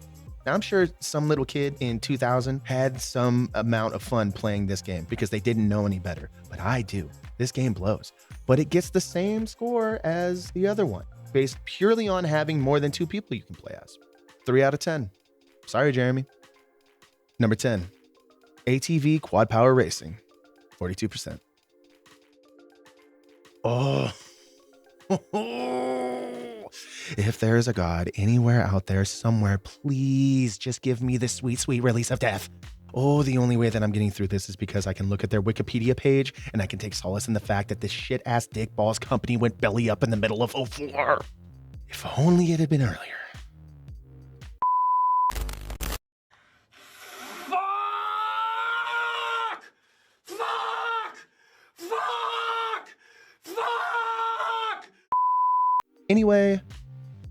Now, I'm sure some little kid in 2000 had some amount of fun playing this game because they didn't know any better, but I do. This game blows, but it gets the same score as the other one, based purely on having more than 2 people you can play as. 3 out of 10. Sorry, Jeremy. Number 10, ATV Quad Power Racing, 42%. Oh. If there is a God anywhere out there somewhere, please just give me the sweet, sweet release of death. Oh, the only way that I'm getting through this is because I can look at their Wikipedia page and I can take solace in the fact that this shit-ass dick balls company went belly up in the middle of 04. If only it had been earlier. Anyway,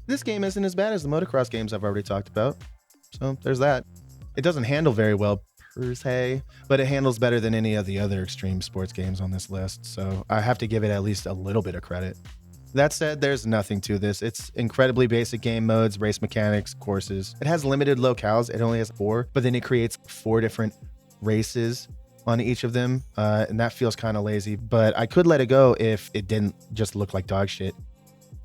this game isn't as bad as the motocross games I've already talked about. So there's that. It doesn't handle very well per se, but it handles better than any of the other extreme sports games on this list. So I have to give it at least a little bit of credit. That said, there's nothing to this. It's incredibly basic game modes, race mechanics, courses. It has limited locales. It only has 4, but then it creates 4 different races on each of them. And that feels kind of lazy, but I could let it go if it didn't just look like dog shit.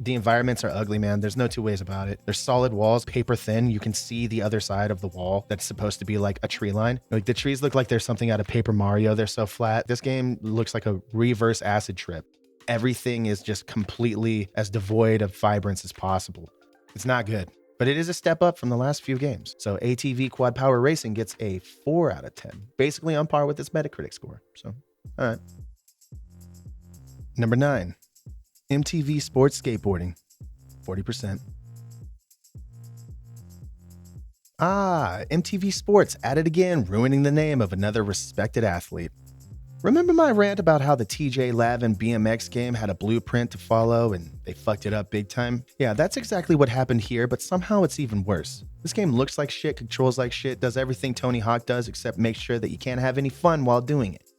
The environments are ugly, man. There's no 2 ways about it. There's solid walls, paper thin. You can see the other side of the wall that's supposed to be like a tree line. Like the trees look like there's something out of Paper Mario. They're so flat. This game looks like a reverse acid trip. Everything is just completely as devoid of vibrance as possible. It's not good. but it is a step up from the last few games. So ATV Quad Power Racing gets a 4 out of 10, basically on par with its Metacritic score. So, all right. Number 9, MTV Sports Skateboarding, 40%. MTV Sports at it again, ruining the name of another respected athlete. Remember my rant about how the TJ Lavin BMX game had a blueprint to follow and they fucked it up big time? Yeah, that's exactly what happened here, but somehow it's even worse. This game looks like shit, controls like shit, does everything Tony Hawk does except make sure that you can't have any fun while doing it.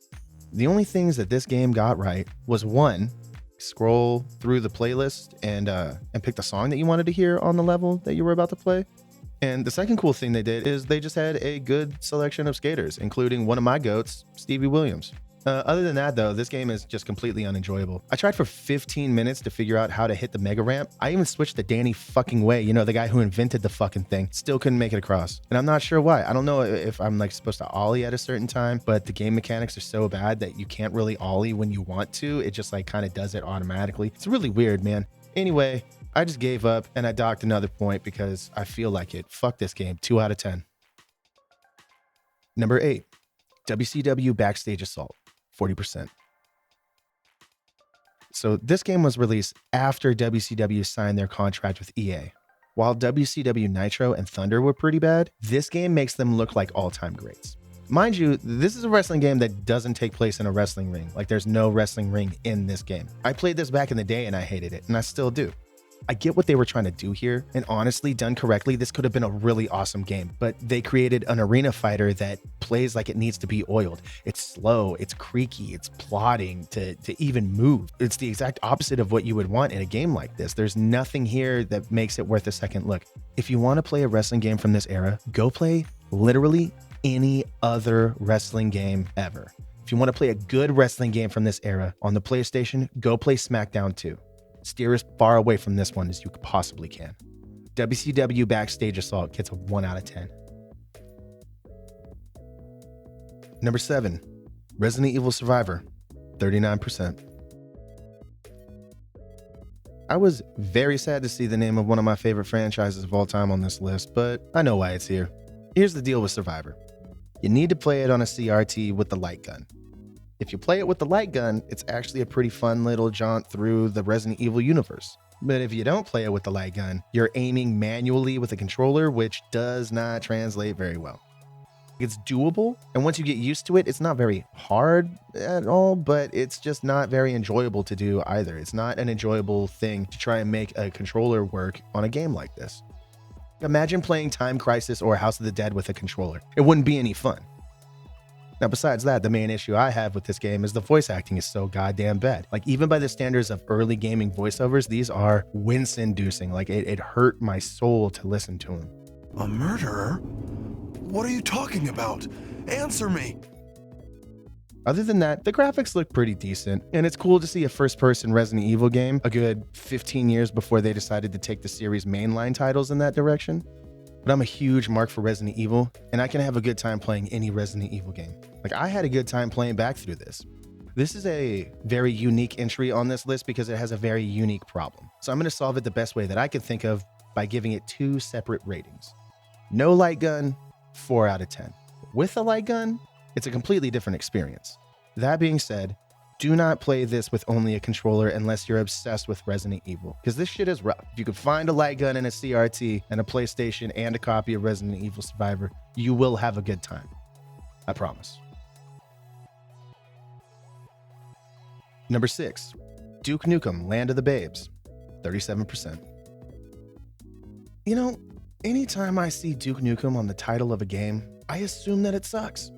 The only things that this game got right was 1, scroll through the playlist and pick the song that you wanted to hear on the level that you were about to play. And the second cool thing they did is they just had a good selection of skaters, including one of my goats, Stevie Williams. Other than that, though, this game is just completely unenjoyable. I tried for 15 minutes to figure out how to hit the mega ramp. I even switched to Danny fucking Way, you know, the guy who invented the fucking thing. Still couldn't make it across. And I'm not sure why. I don't know if I'm like supposed to ollie at a certain time, but the game mechanics are so bad that you can't really ollie when you want to. It just like kind of does it automatically. It's really weird, man. Anyway, I just gave up and I docked another point because I feel like it. Fuck this game. 2 out of 10. Number 8, WCW Backstage Assault, 40%. So this game was released after WCW signed their contract with EA. While WCW Nitro and Thunder were pretty bad, this game makes them look like all-time greats. Mind you, this is a wrestling game that doesn't take place in a wrestling ring. Like there's no wrestling ring in this game. I played this back in the day and I hated it, and I still do. I get what they were trying to do here, and honestly, done correctly, this could have been a really awesome game, but they created an arena fighter that plays like it needs to be oiled. It's slow, it's creaky, it's plodding to even move. It's the exact opposite of what you would want in a game like this. There's nothing here that makes it worth a second look. If you want to play a wrestling game from this era, go play literally any other wrestling game ever. If you want to play a good wrestling game from this era on the PlayStation, go play SmackDown 2. Steer as far away from this one as you possibly can. WCW Backstage Assault gets a 1 out of 10. Number 7, Resident Evil Survivor, 39%. I was very sad to see the name of one of my favorite franchises of all time on this list, but I know why it's here. Here's the deal with Survivor. You need to play it on a CRT with the light gun. If you play it with the light gun, it's actually a pretty fun little jaunt through the Resident Evil universe. But if you don't play it with the light gun, you're aiming manually with a controller, which does not translate very well. It's doable, and once you get used to it, it's not very hard at all, but it's just not very enjoyable to do either. It's not an enjoyable thing to try and make a controller work on a game like this. Imagine playing Time Crisis or House of the Dead with a controller. It wouldn't be any fun. Now, besides that, the main issue I have with this game is the voice acting is so goddamn bad. Like, even by the standards of early gaming voiceovers, these are wince-inducing. Like, it hurt my soul to listen to them. A murderer? What are you talking about? Answer me! Other than that, the graphics look pretty decent, and it's cool to see a first-person Resident Evil game a good 15 years before they decided to take the series' mainline titles in that direction. But I'm a huge mark for Resident Evil, and I can have a good time playing any Resident Evil game. Like, I had a good time playing back through this. This is a very unique entry on this list because it has a very unique problem. So I'm going to solve it the best way that I can think of by giving it 2 separate ratings. No light gun, 4 out of 10. With a light gun, it's a completely different experience. That being said, do not play this with only a controller unless you're obsessed with Resident Evil, because this shit is rough. If you can find a light gun and a CRT and a PlayStation and a copy of Resident Evil Survivor, you will have a good time. I promise. Number 6, Duke Nukem Land of the Babes, 37%. You know, anytime I see Duke Nukem on the title of a game, I assume that it sucks.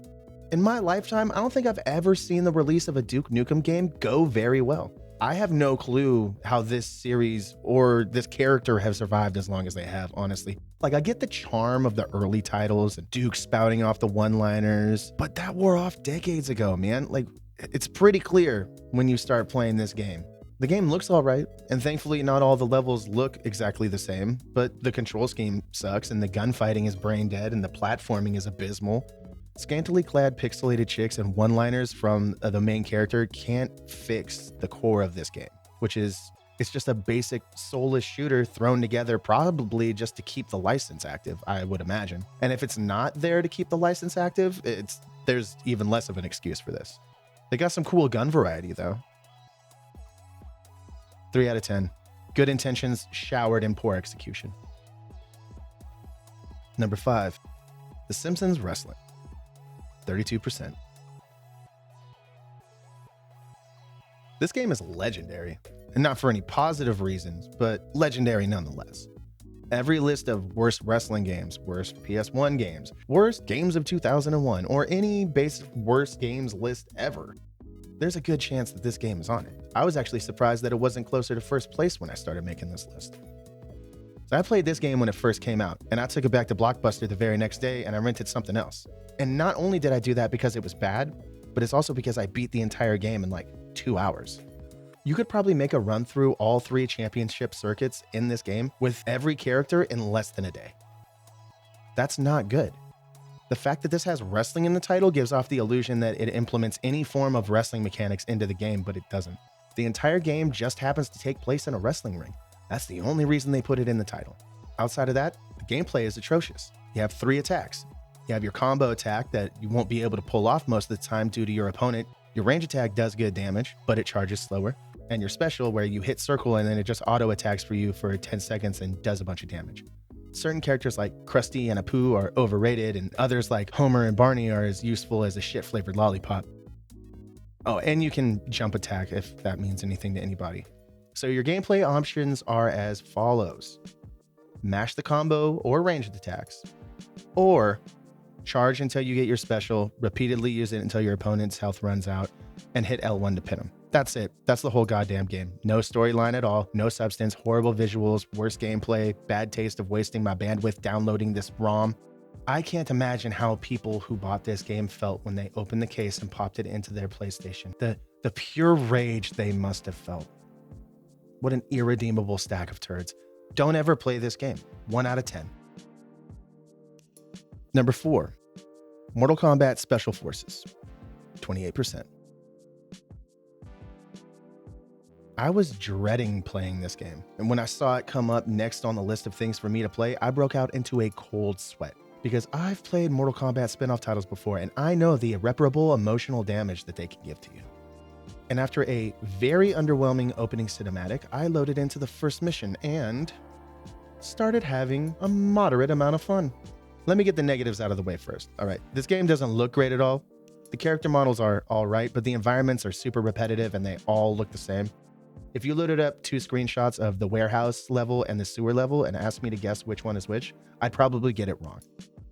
In my lifetime, I don't think I've ever seen the release of a Duke Nukem game go very well. I have no clue how this series or this character have survived as long as they have, honestly. Like, I get the charm of the early titles and Duke spouting off the one-liners, but that wore off decades ago, man. Like, it's pretty clear when you start playing this game. The game looks all right, and thankfully not all the levels look exactly the same, but the control scheme sucks, and the gunfighting is brain dead, and the platforming is abysmal. Scantily clad pixelated chicks and one-liners from the main character can't fix the core of this game, which is It's just a basic soulless shooter thrown together probably just to keep the license active, I would imagine. And if it's not there to keep the license active, there's even less of an excuse for this. They got some cool gun variety though. 3 out of 10. Good intentions showered in poor execution. Number 5, The Simpsons Wrestling. 32%. This game is legendary, and not for any positive reasons, but legendary nonetheless. Every list of worst wrestling games, worst PS1 games, worst games of 2001, or any basic worst games list ever, there's a good chance that this game is on it. I was actually surprised that it wasn't closer to first place when I started making this list. So I played this game when it first came out, and I took it back to Blockbuster the very next day and I rented something else. And not only did I do that because it was bad, but it's also because I beat the entire game in like 2 hours. You could probably make a run through all 3 championship circuits in this game with every character in less than a day. That's not good. The fact that this has wrestling in the title gives off the illusion that it implements any form of wrestling mechanics into the game, but it doesn't. The entire game just happens to take place in a wrestling ring. That's the only reason they put it in the title. Outside of that, the gameplay is atrocious. You have 3 attacks. You have your combo attack that you won't be able to pull off most of the time due to your opponent. Your range attack does good damage, but it charges slower. And your special, where you hit circle and then it just auto attacks for you for 10 seconds and does a bunch of damage. Certain characters like Krusty and Apu are overrated, and others like Homer and Barney are as useful as a shit-flavored lollipop. Oh, and you can jump attack if that means anything to anybody. So your gameplay options are as follows. Mash the combo or ranged attacks, or charge until you get your special, repeatedly use it until your opponent's health runs out, and hit L1 to pin them. That's it. That's the whole goddamn game. No storyline at all, no substance, horrible visuals, worse gameplay, bad taste of wasting my bandwidth downloading this ROM. I can't imagine how people who bought this game felt when they opened the case and popped it into their PlayStation. The pure rage they must have felt. What an irredeemable stack of turds. Don't ever play this game. 1 out of 10. Number 4, Mortal Kombat Special Forces. 28%. I was dreading playing this game, and when I saw it come up next on the list of things for me to play, I broke out into a cold sweat, because I've played Mortal Kombat spin-off titles before, and I know the irreparable emotional damage that they can give to you. And after a very underwhelming opening cinematic, I loaded into the first mission and started having a moderate amount of fun. Let me get the negatives out of the way first. All right, this game doesn't look great at all. The character models are all right, but the environments are super repetitive and they all look the same. If you loaded up 2 screenshots of the warehouse level and the sewer level and asked me to guess which one is which, I'd probably get it wrong.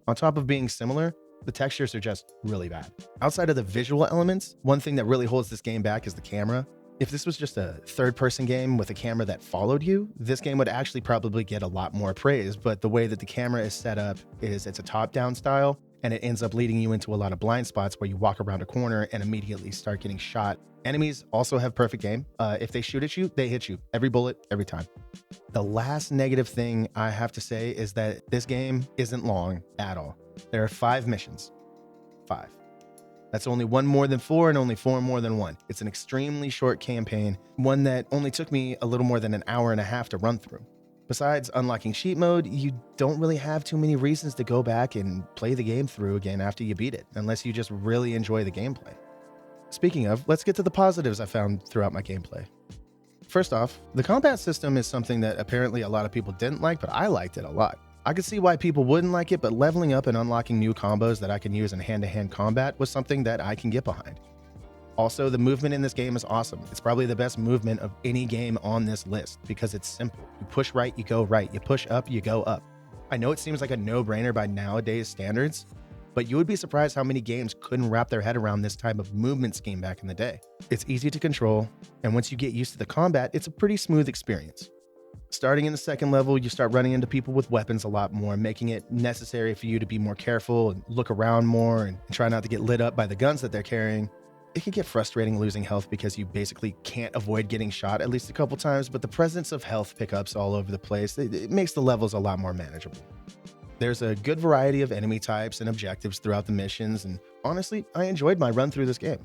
On top of being similar, the textures are just really bad. Outside of the visual elements, one thing that really holds this game back is the camera. If this was just a third-person game with a camera that followed you, this game would actually probably get a lot more praise, but the way that the camera is set up is it's a top-down style, and it ends up leading you into a lot of blind spots where you walk around a corner and immediately start getting shot. Enemies also have perfect aim. If they shoot at you, they hit you. Every bullet, every time. The last negative thing I have to say is that this game isn't long at all. There are 5 missions. 5. That's only 1 more than 4 and only 4 more than 1. It's an extremely short campaign, one that only took me a little more than an hour and a half to run through. Besides unlocking cheat mode, you don't really have too many reasons to go back and play the game through again after you beat it, unless you just really enjoy the gameplay. Speaking of, let's get to the positives I found throughout my gameplay. First off, the combat system is something that apparently a lot of people didn't like, but I liked it a lot. I could see why people wouldn't like it, but leveling up and unlocking new combos that I can use in hand-to-hand combat was something that I can get behind. Also, the movement in this game is awesome. It's probably the best movement of any game on this list because it's simple. You push right, you go right. You push up, you go up. I know it seems like a no-brainer by nowadays standards, but you would be surprised how many games couldn't wrap their head around this type of movement scheme back in the day. It's easy to control, and once you get used to the combat, it's a pretty smooth experience. Starting in the second level, you start running into people with weapons a lot more, making it necessary for you to be more careful and look around more and try not to get lit up by the guns that they're carrying. It can get frustrating losing health because you basically can't avoid getting shot at least a couple times, but the presence of health pickups all over the place, it makes the levels a lot more manageable. There's a good variety of enemy types and objectives throughout the missions, and honestly, I enjoyed my run through this game.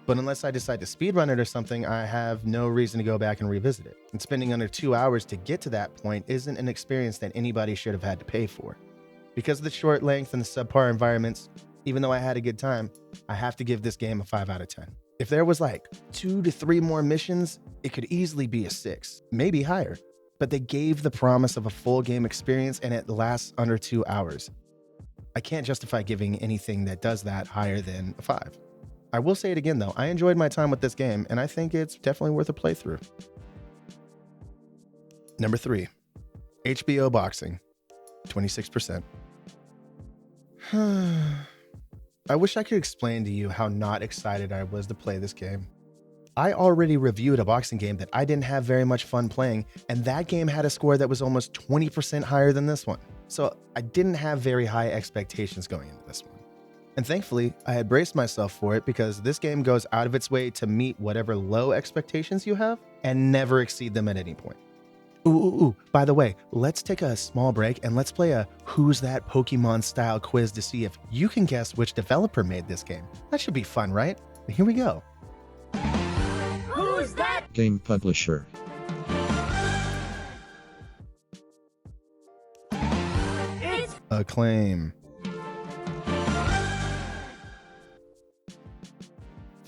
But unless I decide to speedrun it or something, I have no reason to go back and revisit it. And spending under 2 hours to get to that point isn't an experience that anybody should have had to pay for. Because of the short length and the subpar environments, even though I had a good time, I have to give this game a 5 out of 10. If there was like 2 to 3 more missions, it could easily be a 6, maybe higher. But they gave the promise of a full game experience and it lasts under 2 hours. I can't justify giving anything that does that higher than a 5. I will say it again though, I enjoyed my time with this game and I think it's definitely worth a playthrough. Number 3, HBO Boxing, 26%. I wish I could explain to you how not excited I was to play this game. I already reviewed a boxing game that I didn't have very much fun playing, and that game had a score that was almost 20% higher than this one. So I didn't have very high expectations going into this one. And thankfully, I had braced myself for it because this game goes out of its way to meet whatever low expectations you have and never exceed them at any point. Ooh, by the way, let's take a small break and let's play a Who's That Pokemon style quiz to see if you can guess which developer made this game. That should be fun, right? Here we go. Who's that? Game publisher. It's Acclaim.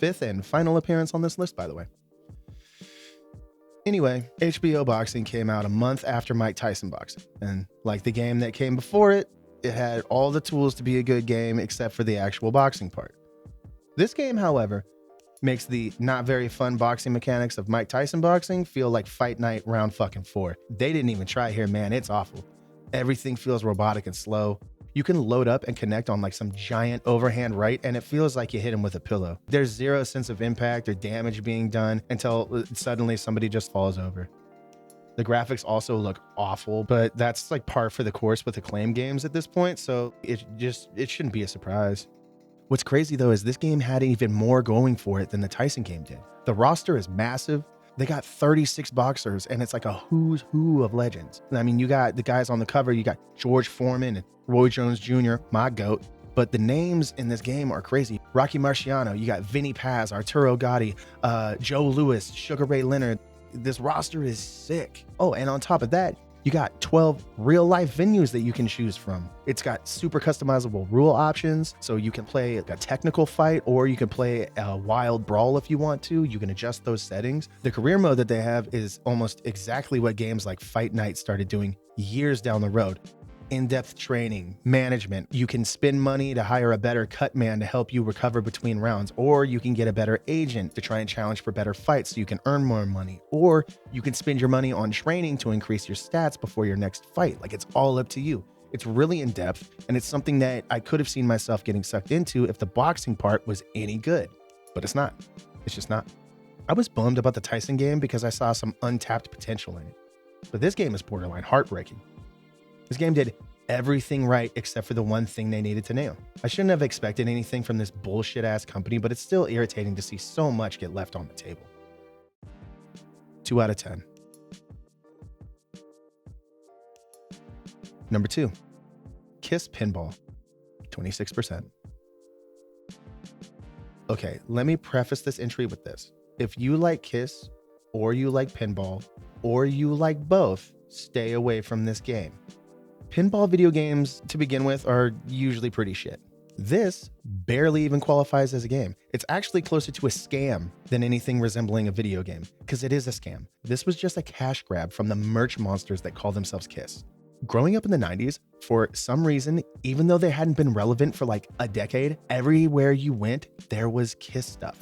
5th and final appearance on this list, by the way. Anyway, HBO Boxing came out a month after Mike Tyson Boxing, and like the game that came before it, it had all the tools to be a good game except for the actual boxing part. This game, however, makes the not very fun boxing mechanics of Mike Tyson Boxing feel like Fight Night round fucking 4. They didn't even try here, man. It's awful. Everything feels robotic and slow. You can load up and connect on like some giant overhand right, and it feels like you hit him with a pillow. There's zero sense of impact or damage being done until suddenly somebody just falls over. The graphics also look awful, but that's like par for the course with Acclaim games at this point, so it shouldn't be a surprise. What's crazy though is this game had even more going for it than the Tyson game did. The roster is massive. They got 36 boxers, and it's like a who's who of legends. I mean, you got the guys on the cover, you got George Foreman and Roy Jones Jr., my GOAT, but the names in this game are crazy. Rocky Marciano, you got Vinny Paz, Arturo Gatti, Joe Louis, Sugar Ray Leonard. This roster is sick. Oh, and on top of that, you got 12 real life venues that you can choose from. It's got super customizable rule options, so you can play a technical fight or you can play a wild brawl if you want to. You can adjust those settings. The career mode that they have is almost exactly what games like Fight Night started doing years down the road. In-depth training, management. You can spend money to hire a better cut man to help you recover between rounds, or you can get a better agent to try and challenge for better fights so you can earn more money, or you can spend your money on training to increase your stats before your next fight. Like, it's all up to you. It's really in-depth, and it's something that I could have seen myself getting sucked into if the boxing part was any good, but it's not. It's just not. I was bummed about the Tyson game because I saw some untapped potential in it, but this game is borderline heartbreaking. This game did everything right except for the one thing they needed to nail. I shouldn't have expected anything from this bullshit ass company, but it's still irritating to see so much get left on the table. 2 out of 10. Number 2, Kiss Pinball, 26%. Okay, let me preface this entry with this. If you like Kiss, or you like pinball, or you like both, stay away from this game. Pinball video games, to begin with, are usually pretty shit. This barely even qualifies as a game. It's actually closer to a scam than anything resembling a video game, because it is a scam. This was just a cash grab from the merch monsters that call themselves Kiss. Growing up in the 90s, for some reason, even though they hadn't been relevant for like a decade, everywhere you went, there was Kiss stuff.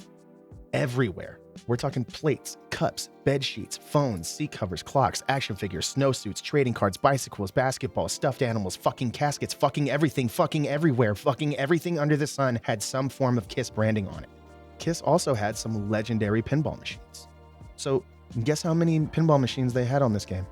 Everywhere. We're talking plates, cups, bed sheets, phones, seat covers, clocks, action figures, snowsuits, trading cards, bicycles, basketballs, stuffed animals, fucking caskets, fucking everything, fucking everywhere, fucking everything under the sun had some form of Kiss branding on it. Kiss also had some legendary pinball machines. So guess how many pinball machines they had on this game?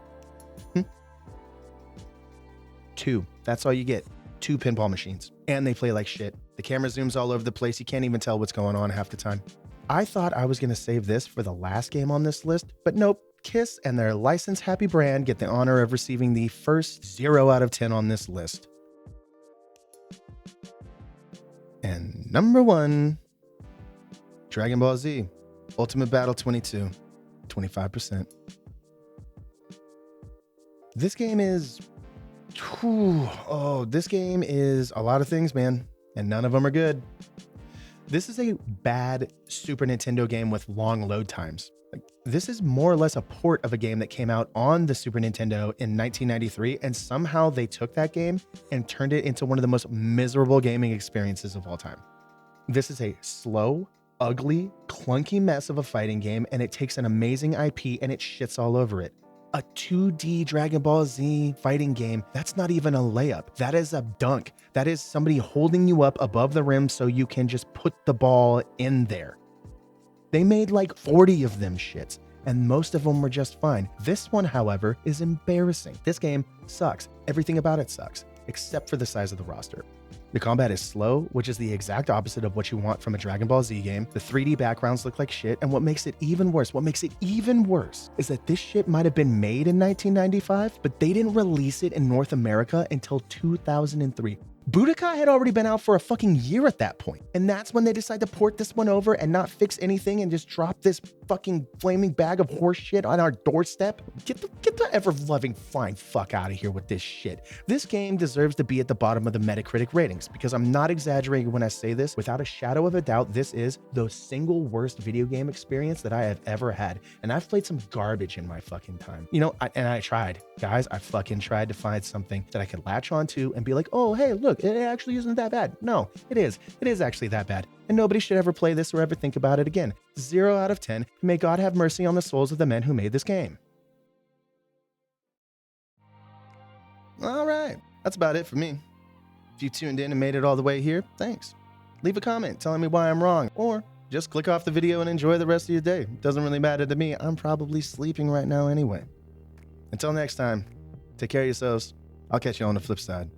2. That's all you get. 2 pinball machines. And they play like shit. The camera zooms all over the place. You can't even tell what's going on half the time. I thought I was going to save this for the last game on this list, but nope. Kiss and their license happy brand get the honor of receiving the first 0 out of 10 on this list. And number 1, Dragon Ball Z, Ultimate Battle 22, 25%. This game is, this game is a lot of things, man, and none of them are good. This is a bad Super Nintendo game with long load times. This is more or less a port of a game that came out on the Super Nintendo in 1993, and somehow they took that game and turned it into one of the most miserable gaming experiences of all time. This is a slow, ugly, clunky mess of a fighting game, and it takes an amazing IP and it shits all over it. A 2D Dragon Ball Z fighting game, that's not even a layup. That is a dunk. That is somebody holding you up above the rim so you can just put the ball in there. They made like 40 of them shits, and most of them were just fine. This one, however, is embarrassing. This game sucks. Everything about it sucks, except for the size of the roster. The combat is slow, which is the exact opposite of what you want from a Dragon Ball Z game. The 3D backgrounds look like shit, and what makes it even worse is that this shit might have been made in 1995, but they didn't release it in North America until 2003. Budokai had already been out for a fucking year at that point, and that's when they decided to port this one over and not fix anything and just drop this fucking flaming bag of horse shit on our doorstep. Get the ever-loving fine fuck out of here with this shit. This game deserves to be at the bottom of the Metacritic ratings, because I'm not exaggerating when I say this. Without a shadow of a doubt, this is the single worst video game experience that I have ever had, and I've played some garbage in my fucking time. You know, I tried. Guys, I fucking tried to find something that I could latch onto and be like, oh, hey, look, it actually isn't that bad. No, it is. It is actually that bad. And nobody should ever play this or ever think about it again. 0 out of 10. May God have mercy on the souls of the men who made this game. All right. That's about it for me. If you tuned in and made it all the way here, thanks. Leave a comment telling me why I'm wrong, or just click off the video and enjoy the rest of your day. It doesn't really matter to me. I'm probably sleeping right now anyway. Until next time, take care of yourselves. I'll catch you on the flip side.